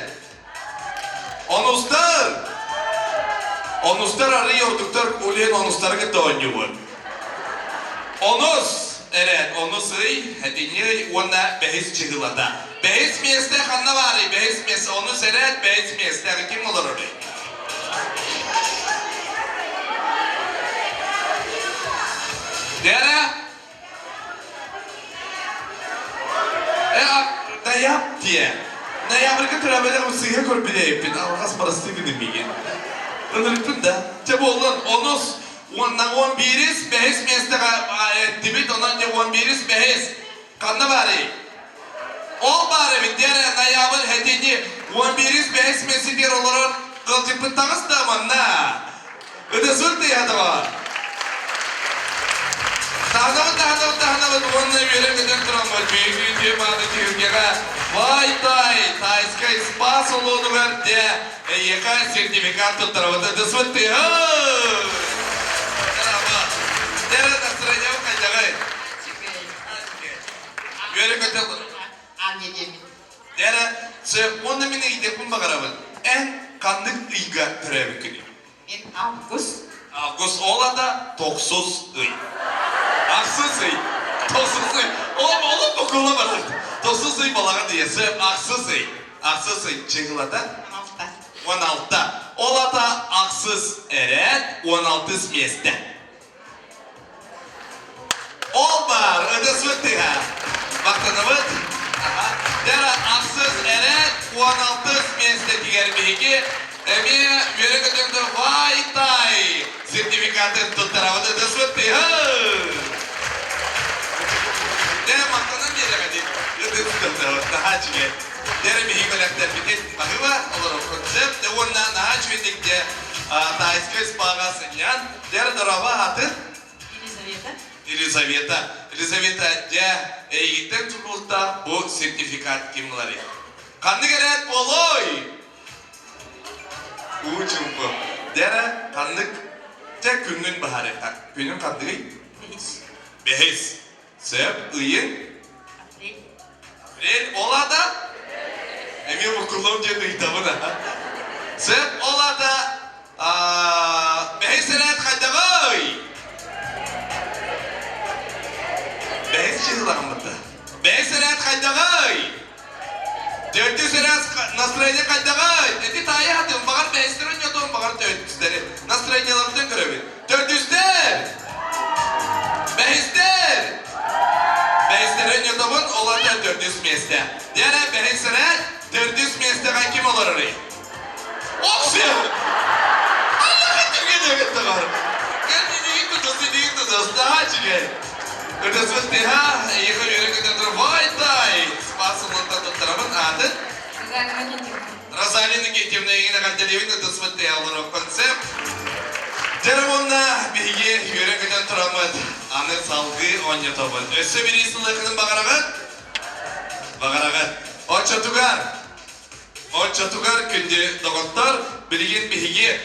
Speaker 2: Onustar arıyorduklar ulen onustarı gitti oynuyor. Onus, evet, onusıy, hedinyi ona behis çıgılata. Behis miyeste kanna var, behis miyeste, onus evet, behis miyeste, kim olur orayı? Dere? Ne yap diye. Ne yaparken türabede ısıya korpide yapın. Ağız parası gidemeyin. Anırıpın da. Tabi olan onus. Ondan 11'iz behis miyeste dibit ondan 11'iz behis. Kanna bari. Ol bari bir diğer ne yapar hediyeni 11'iz behis miyesi bir olarak kılcıpın tağız da manna. Öde sürtü ya da var. Tahanavut onunla yöremeden duran var. Büyük düğümağındaki ülkeye vay tay, Tayskay Spas oluğunu ver de yeka sertifikat tutturavata dısvıttı. Dere nasıracağım kaçağay. Yörem öte dere, onunla mine gidekun bakarabın. En kandık ıyga türevi günü.
Speaker 3: Ben Avgust.
Speaker 2: Avgust ola da toksuz ıy. Aksızıy, tosuzıy. Oğlum okuluna varır. Tosuzıy balaga diyesi, aksızıy çıgılata. 16'da. Ola da aksız eret, 16 miyeste. Ol var, ödesvıttı ha. Baktınımız. Dere aksız eret, 16 miyeste diğer bilgi. Emi yörük ödümdü, vay tay. Sertifikatı tutturavada ödesvıttı ha. Dere maktanın bir yere kadar ödesvıttı daha çile. Dere bihi kolekter bitit bakıva olur o konsept. De ondan daha çüydükçe Tayskay Spaga'sından dere daraba atır. Елизавета de eğitim tutulda bu sertifikat kimleri. Kandı geret boloy. Uçumpu. Dere kandık de günün baharı. Günün kandığı? Behis. Sep, ıyın. April. Ola da? Emin okulum diye hitabına. Sep, ola da behis eret kaydağıy. Behis çıhılanmadı. Behis eret kaydağıy. 400 eret nasırayla kaydağıy. Eti tayi hadım. Bakar behislerin yodum. Bakar 400'leri. Nasıraylalarından görevi. 400'ler. Behisler. Behislerin yodumun ola da 400 miyeste. Diğer behis eret Dördüz mesleğe kim olur arayı? Okşu! Allah'a Türkiye'de gitti var. Gel dediğin tutusu, daha çıkay. Ötesi deha, yıkı yürek ötesi vay day. Spasımlıkta tutturamın adı. Розалина Никитьевна Егина Кальдалевина досватая олорок концепт. Жарымонна биге йөрәкедән торамыд. Аны салгы онья тобын. Өссө бир исылыкның багарагы. Очатугар күнде доготтар билген биге.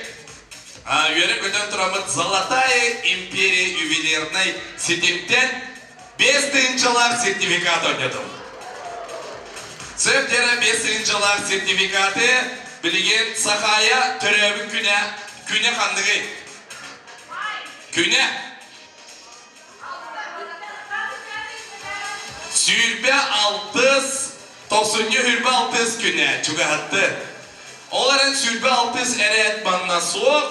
Speaker 2: Йөрәкедән торамыд Золотая империя ювелирной сетимтен 5-нчылар сертификат онья тобын. Сөптері 5-нчылар сертификаты білген сақая түрәбі күне қандығы. Күне. Сүйірбе 90 күне чүгәтті. Оларын сүйірбе 6 әрәт манна соқ,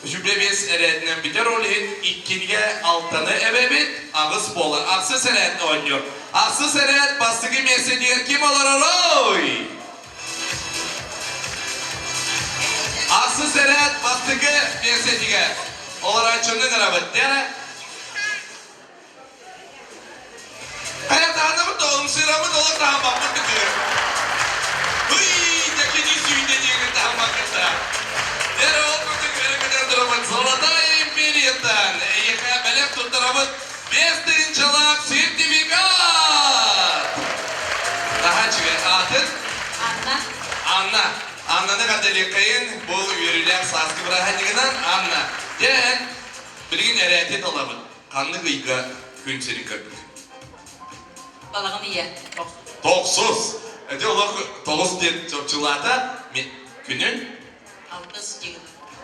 Speaker 2: жүбе 5 әрәтінен бітер олығын 2-ге 6-ны әбәбет ағыз болар. Ақсыз әрәт ойныр. Ақсыз әрәт бастығы меседер кем олар олой? Ақсыз әрәт бастығы меседер. Олар айтшының әрәбеттері. Қаятағанымы тоғым сырамы толық тағым бақпырды көр. Бұй, дәкені сүйінде деген тағым бақырды. Дәрі ол күрді көрекеден тұрымын Золотая империядан. Ейіға бәлек тұттырамын 5-нчылар сертификат. Daha çıkıyor. Adın? Anna. Anna'nın kadelikayın bu yürüler saskı bırakacağından Anna. Den bilgin eriyeti dolabın. Kanlı gıyga gün senin köpük.
Speaker 3: Balağın iyi.
Speaker 2: 9. Öde ola 9 diye çocuklarda günün?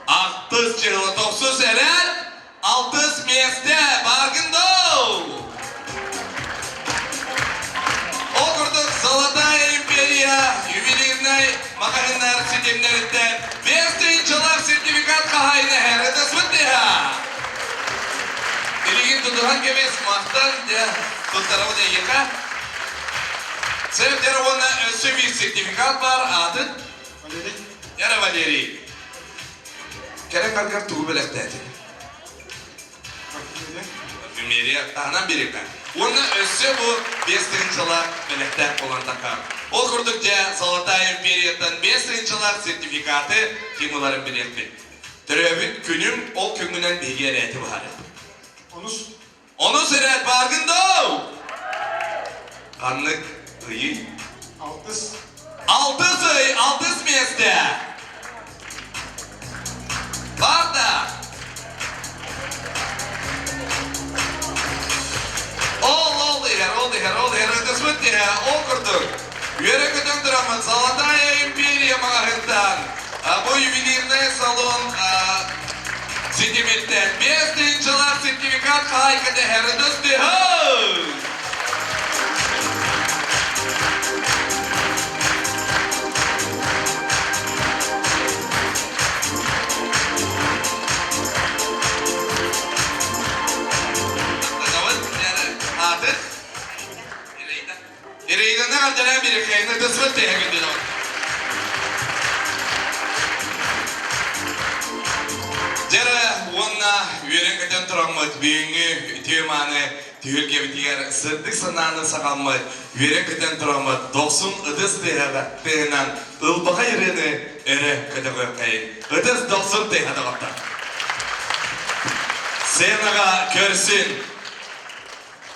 Speaker 2: 60 yılı 9 eren 60 mesle bargındav. Okurduk Zolotaya imperia ювелирной магазиндар сетемлерinde 5-нчылар сертификат kahayını herede sıvıttıya. Bilgin tutuhan kebes mahtan de tuttarımı da yıka. Sevderi ona ösü bir sertifikat var adın?
Speaker 1: Valeri.
Speaker 2: Yara Valeri. Kerem kargar tuğu belekte. Parfümeriye tahnan birikten. Onu ösü bu 5-nçılар belekte olan takar. Okurdukça Zolotaya imperiyattan 5-nçılар sertifikatı kimuların belekte. Türebin günüm o küngünden bilgi eriyeti var. Onu seret bargındav. Kanlık ıyı. 6 mesle. Var da. Oldu her. Ötesmet ya. Okurduk. Yörekeden duramın Zolotaya imperia mağarından. Bu ювелирный salon sentimentten 5-nçılар sertifikat kaykıda her dostı. İreyden ne kadar bir kayını dısvıt diye gündüz oldu. Jara wonna yörekeden turamıd büyüğü tüymanı tüyülge bitiger sırdık sananı sakalmıd yörekeden turamıd 90 ıdız diyeğinden ılbağa yerine ere kategori kayın ıdız 90 diye hadagapta. Senaga körsün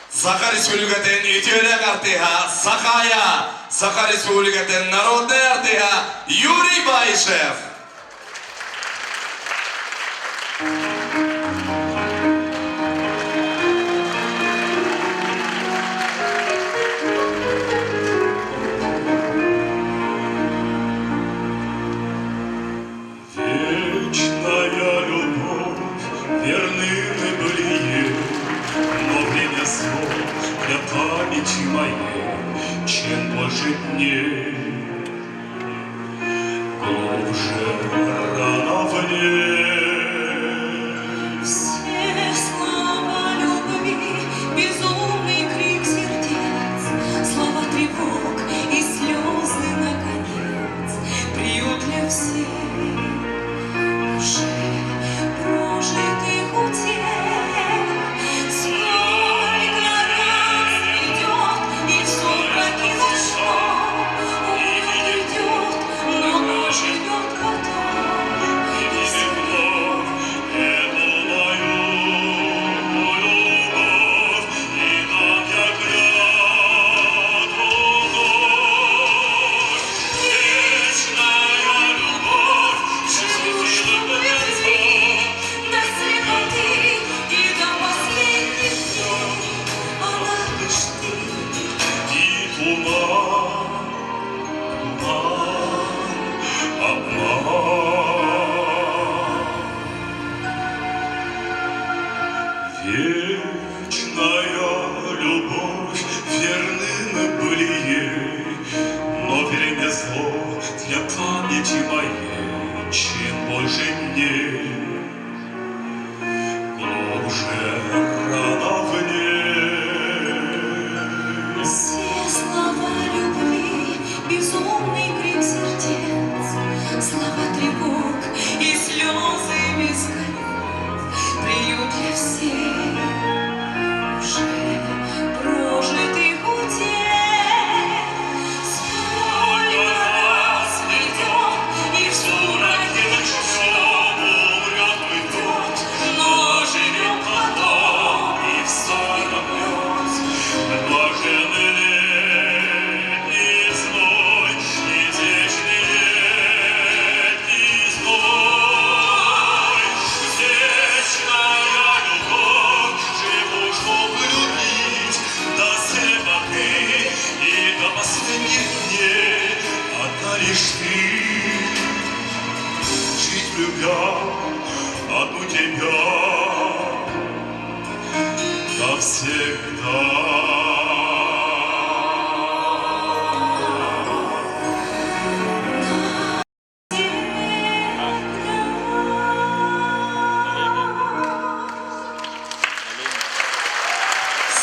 Speaker 2: Sakha Respublikaten ütüyle kartıha Sakhaya Sakha Respublikaten Narodnaya artıha Yuri Bayşev.
Speaker 9: Вечная любовь, верными были, но время зло для памяти моей, чем больше дней, глубже рана в ней.
Speaker 8: Все слова любви, безумный крик сердец, слова тревог и слезы наконец. все уже прожитых утех. Сколько раз идет и в сумраке ночном уйдет, но живет потом и вновь.
Speaker 9: Эту мою любовь, и так я клятву вновь. Вечная любовь,
Speaker 8: Живущую в любви до слепоты и до последних дней, она лишь ты.
Speaker 9: и туман, обман. Вечная любовь, верны мы были ей, но время зло для памяти моей, чем больше дней, глубже рана в ней.
Speaker 8: Все слова любви, безумный крик сердец, слова тревог и слезы без конец, приют для всех уже прожитых утех. Сколько раз идет и в сумраке ночном уйдет, но живет потом и все равно.
Speaker 9: Блаженный летний зной и вечный летний зной. Вечная любовь, живущую влюбить до слепоты и до последних дней. Одна лишь ты, жить любя одну тебя навсегда.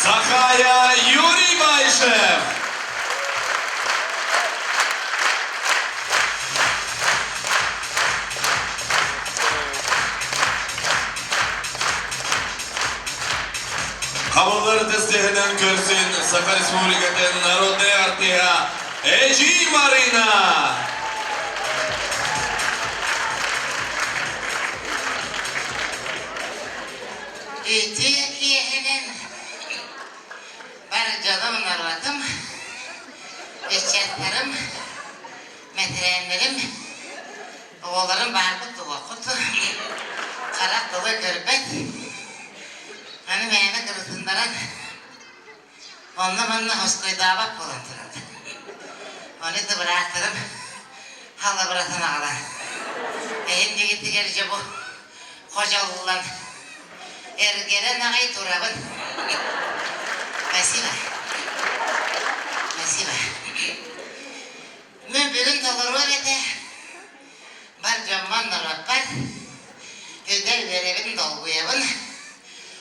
Speaker 2: Сахая Юрий Байшев. Kabulları tezlerinden görsün Sakar Respublika'nın Народная артия Эджи Марина.
Speaker 10: Итекиһинин бар жолум нарватым, эчеттерим, метренлерим, оğullarım barбыт оқыты, қарақ дылы көрбет, аны мәймі кырытындаран, онны-монны хоскойдабап болан тұрады. Оны тыбырақтырым, халы бұратын ағылан. Әйін дегеттігер жабу, қожалылан, эргерен ағай турабын. Спасибо. Спасибо. Мен бүгін толыру беті, бар жамман нұраппар, өдер веребін долгуябын,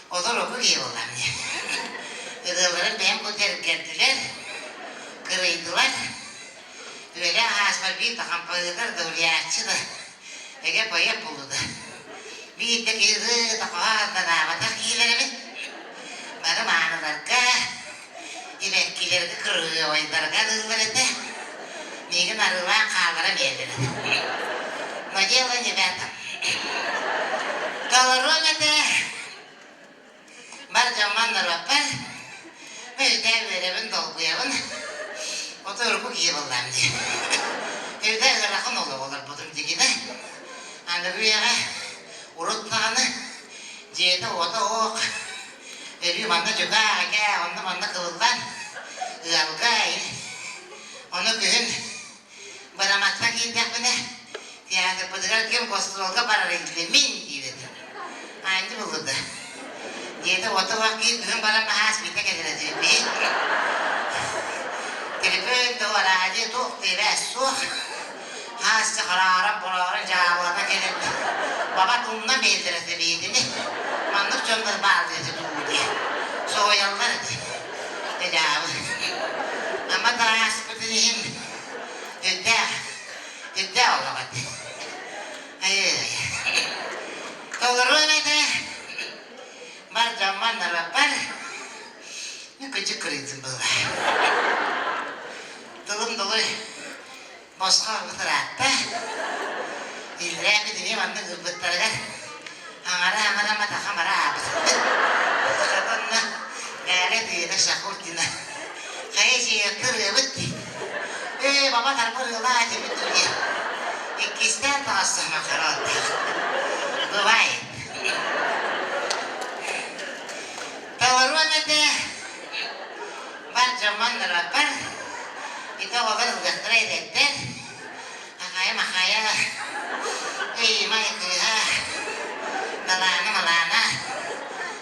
Speaker 10: одар оқы кей болам не. Үділерім бәм көтергерділер, кырыйдылар, өйлі ағаспар бей тақампадылар дәулиятшыды, әге пайап болуды. Бейді кері тақуағында набатақ кейлерімін, барым аныларға, ебәккелерді кырығы ойдарға дылдар еті, мегін арылан қалғара мердері. Но дело не в этом. Толыру беті, бар жаман нұраппар, өйді веребін долгуябын, otur bu iyi vallahi diye. Evde rakın olur budum dikine. Anda bu yere urutlanı cihete oda ok. Eri manda juga aga, onda manda kılıklan. Ilgay. Onu gün baramakta giydik bine. Tiyatr pıdıgar kim kostrolga para renklemin diye. Aynı bulurdu. Cihete oda ok giyip gün baramı hasbite gelirdi. Telefon duvaracı tuhti ve suh. Hasta kararım buların cevabına gelip. Baba dumna bildirdi bildiğini. Manlık çöndür bağlı dedi duğu diye. Soğuyanlar dedi. Cevabı. Ama daha sıkıntı değil. Hüdde. Hüdde olmadı. Doğru ne de? Var zamanlar var. Ne küçük kırıydın böyle. Dılım dolu. Bozkır bir tarafta. İllere bir dinleyim anne gırbıtlarga. Amara mata kamara abi. Kadınla gayret diye de şakurtina. Kayıcı yatırıyor bitti. Baba tarafı yola acı bitiriyor. İkisinden daha sonra karar. Dua et. Tawarunete var zamanlar var. Itu olur ızdaktıra edekler. Makaya. Maya kıha. Malana.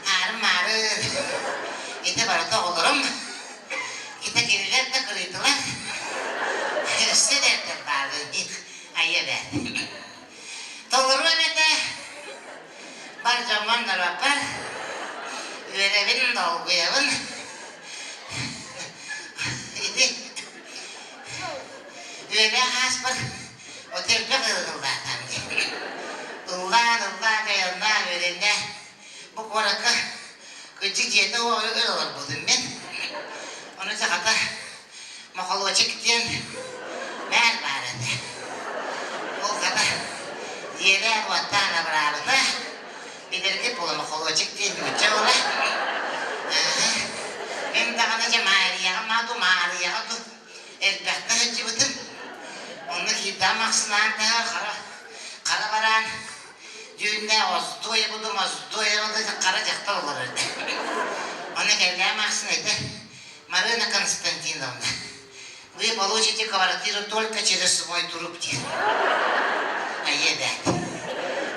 Speaker 10: Harım marı. Itu baru olurum. Kita kiriler de kırıydılar. Üstü dertler vardı. Ayı be. Tawarunete var zamanlar var. Görevin dolguyavın. İdi. Öyle hasbır. Otelde kırıldı atamcı. Illan yanına öğrende. Bu korakı küçük yedi o öyle olur buldum ben. Onu sakata makalı çıktın. Mer vardı. O kadar yere vatana bıraktı. Bilir ki pulu makalı çıktın mütçe ola. Ben daha önce Maria'ya elbette hıcıbıdım. Onu gidem aksınan kara varan. Düğünde doya buldum kara cakta olur öyle. Onu geldim aksınaydı. Marina Konstantinovna. Вы получите квартиру только через свой труп. Ayıbet.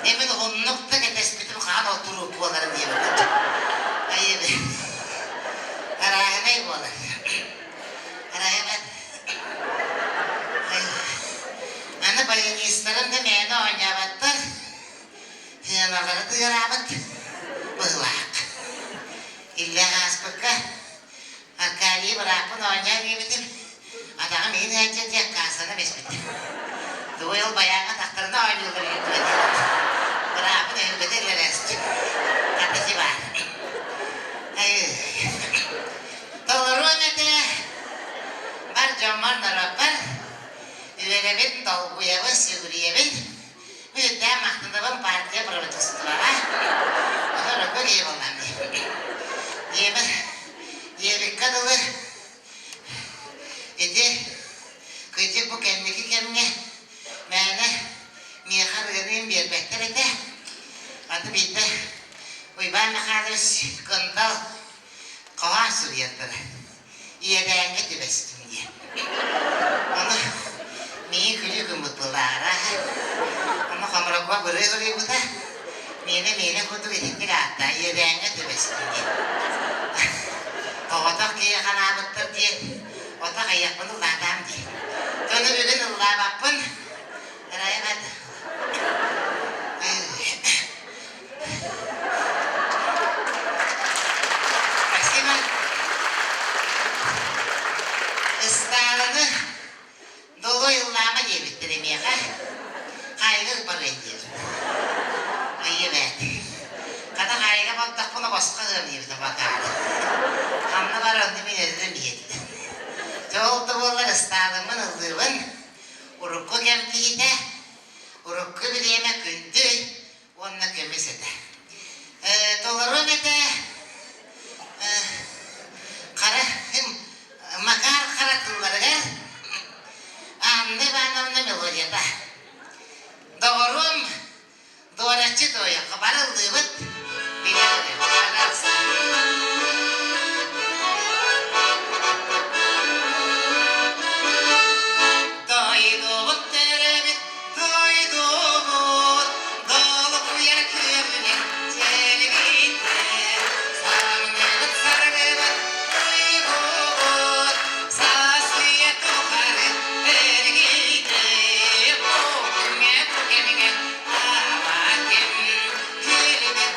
Speaker 10: Emin onlukta getespitip kan oturup olarım diye bakın. Ayıbet. Rahmet olur. Rahmet. Anne bayan isterim de meyne oynayabattır. Hınaları duyurabat. Bıhlak. İlla hasbıkka. Hakkali'yi bırakın oynayabildim. Adamın iyi neyce diye kasını besbitti. 2 yıl bayağı taktarına oynuyorlar. Bırakın elbette ellerest. Katıcı var. Doğru var zamanlar var. Üvelebin dolguyavın sürüyevin. Müddem aklındavın partiye protestolar. Onu röpür yemeğim. Yemek kadılı. İdi. Küçük bu kendiki kendine. Mene mihar gönüm bir beklerinde. Atı bitti. Uyban mekarız kundal. Kovan sürüyatları. Yedenge tübestim diye. Onu miyi küçük umutlulara. Onu kamurakwa bırı bu da. Mine kutu bitindik hatta yedenge tübestim diye. Otak diye kanabıttır diye. Otak ayak bunu latam diye. Tonu bir gün Allah bakın. Rahmet. Başka ısrarını dolu yıllama diye bitireyim ya. Kaygı bana ediyor. Ayıbet. Kada kaygı baktık buna başka görmüyor da bakar. Kanlı var onu binerim yedi. Çoğuldu bunlar ısrarımın ızdırvın. Urukku kemkiyde. Urukku bir yemek gündü. Onunla kömesede. Dolarım ede. Makar karatılları gel. Anne ben onu melodiyada. Doğrum. Doğraçı doya. Kabarıldı bıt. Bilemedim. Kelime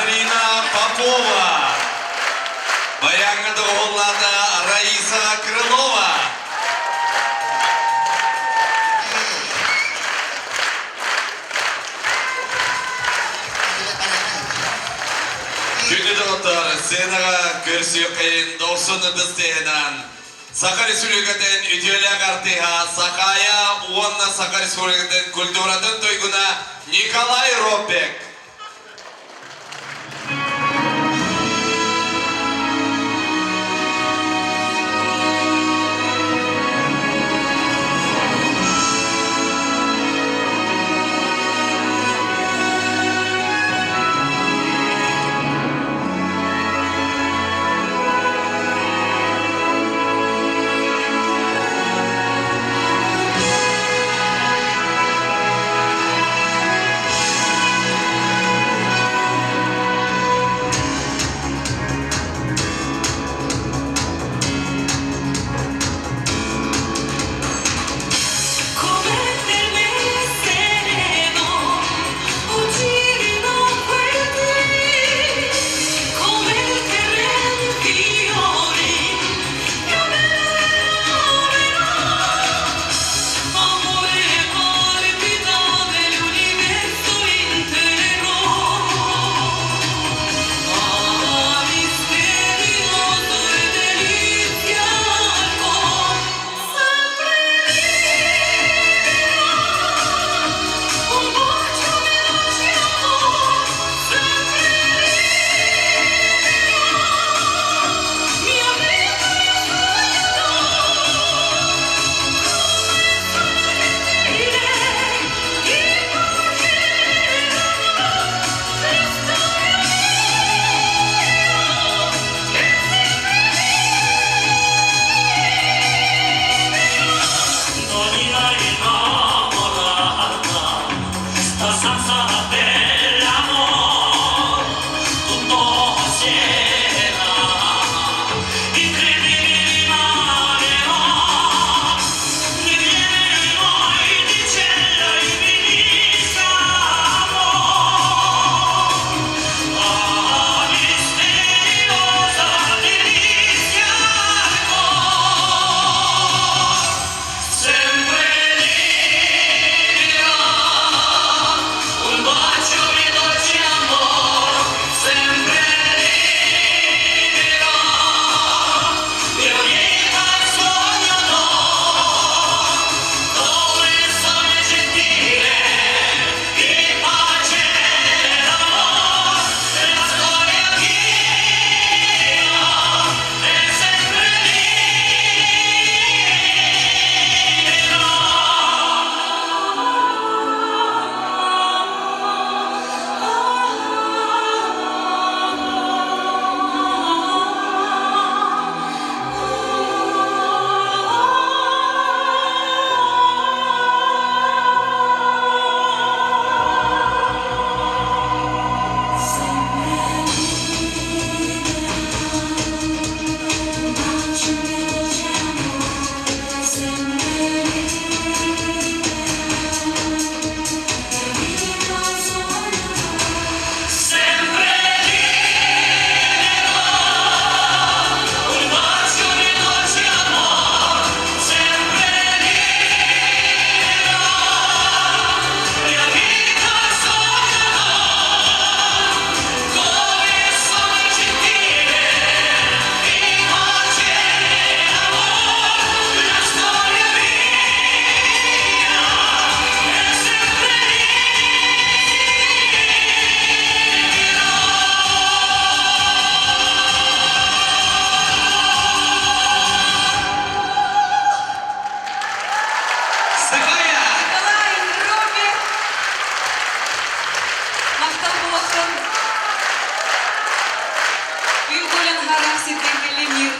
Speaker 2: Марина Попова. Баянга Доголлада Раиса Крылова. Күні доғыттар, сенаға көрсі қайын доқсыны біздейінен. Сақа Республикаден үдейлі артыға Сақая уанна Сақа Республикаден культурадың тойгуна Николай Робек.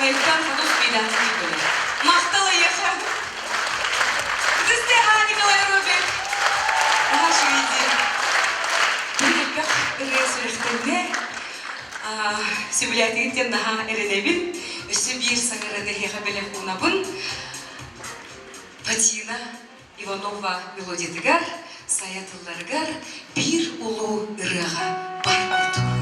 Speaker 3: Hayırdan Fadus Bidat'ı böyle. Mahtalı yaşa. Kızıste hani dolayı Robert. Daha şu idi. Bir dakika ırıya süreklerine sübülatiyitten daha erenebin. Üstü bir sağırada heyhabele hunabın. Patina Ivanova Meloditigar, Sayatıllargar bir ulu ırığa бар kurdu.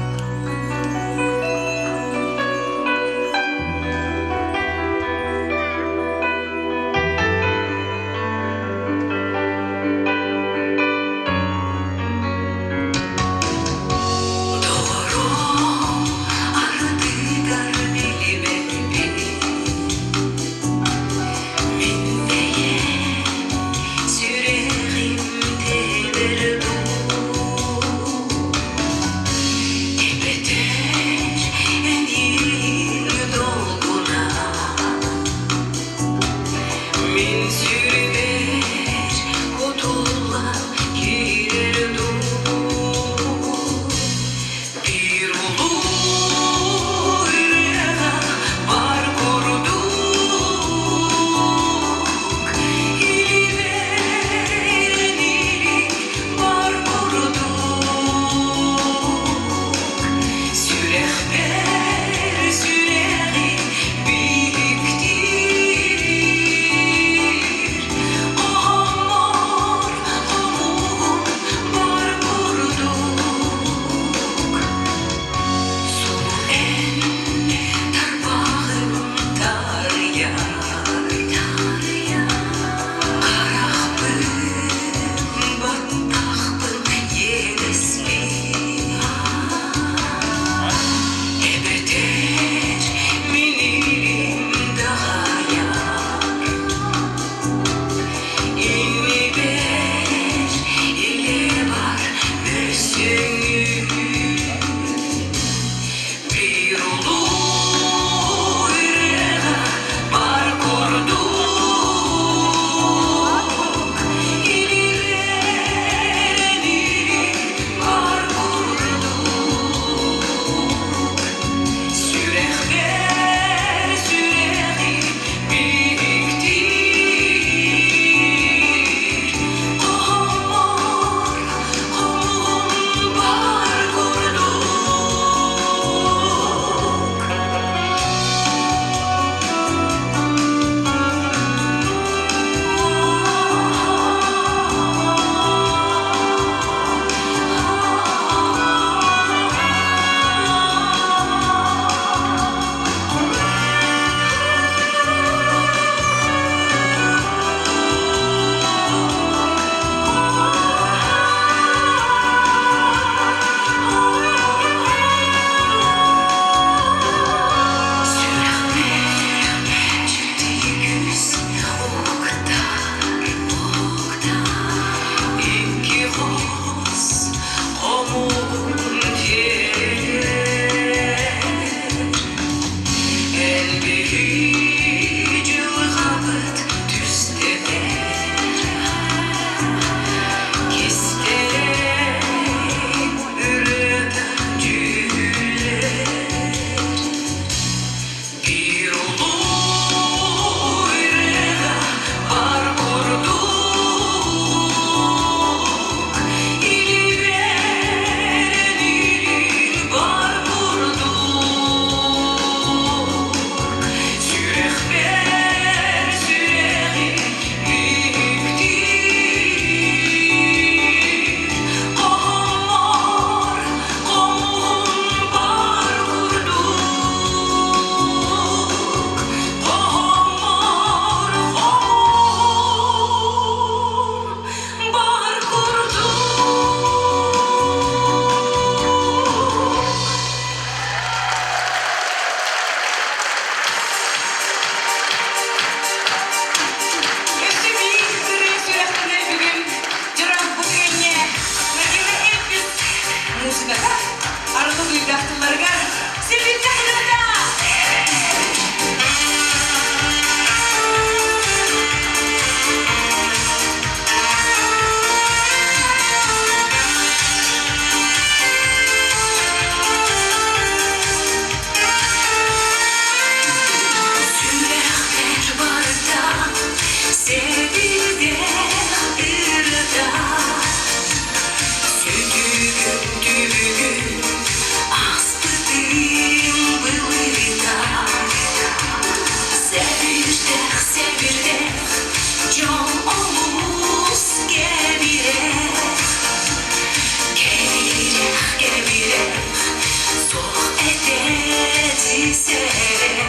Speaker 8: сәре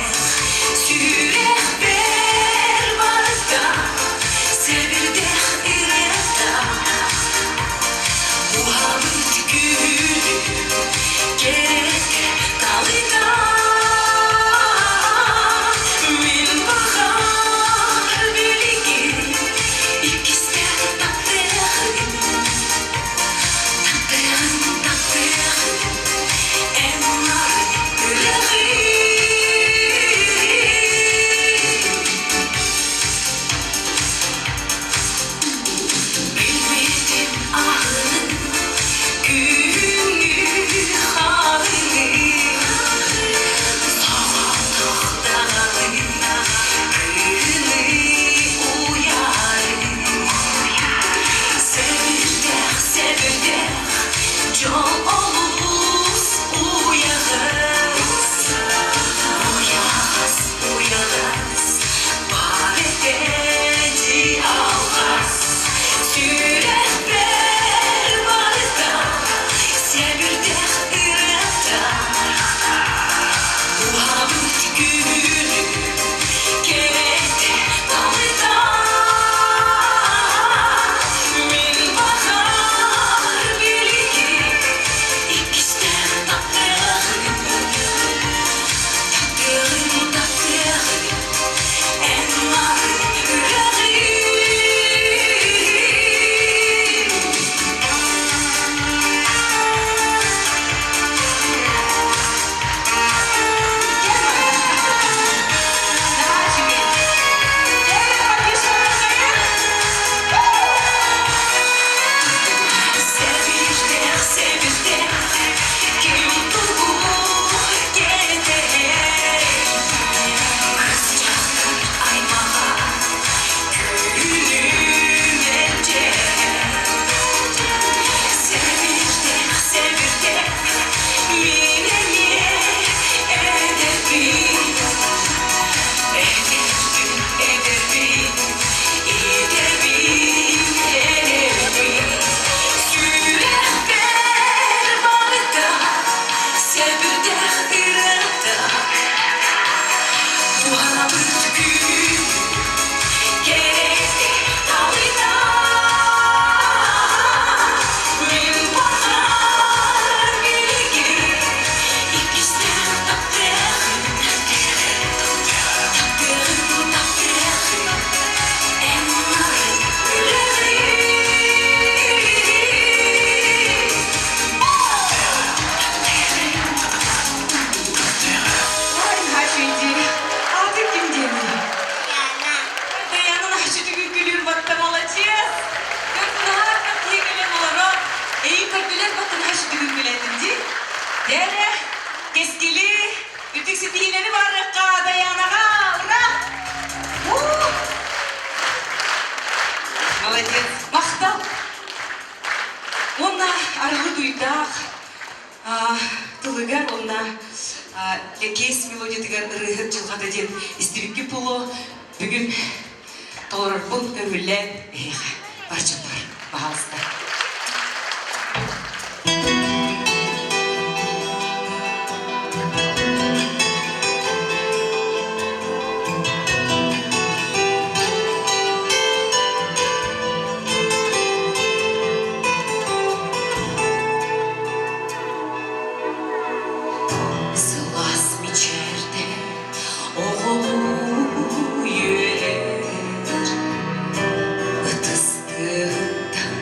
Speaker 8: сүйрек бер барда себірдек иректа Уhabıt gülü gerek kalıyda Min bahar bilgi ikizler taktığın enler yüreği Bilmedim ağrını Günü halı Sabahlıkları Günü uyarı Sevirdek Can oluz uyağız Uyağız Bari dedi algaz Sürek ber barda Sevirdek ırıkta Uhabıt günü Gerekte dalıda Min bahar bilgi İkizler taktığın enler yüreği Sevirdek kim tuğur gider Kızcağın aymağa gülüm ecel Sevirdek mineye ederbin Sürek ber barda Sevirdek ırıkta Uhabıt günü gerekti dalıda Min bahar bilgi ikizler taktığın enler yüreği
Speaker 3: Ой, Хашиди, а ты ким делаешь? Dayanın aşıtı gülgülür batta молодец. Göktuğlar katlı gülüm olarak. İyi kötüler battın aşıtı gülgüledin di. Dere, keskili, ütük sitihileri var rıkka dayanağa. Uра! Молодец. Мақтал. Онна арылы дуйдақ. Тылыгар онна кес мелодия тигер ырыгы жылғады ден истибикки пулу бүгін толорбун өвүллен барчылар бағалыстар.
Speaker 8: Сылас мечерде оғылу үйер Ытыстыдан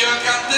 Speaker 2: Gökhan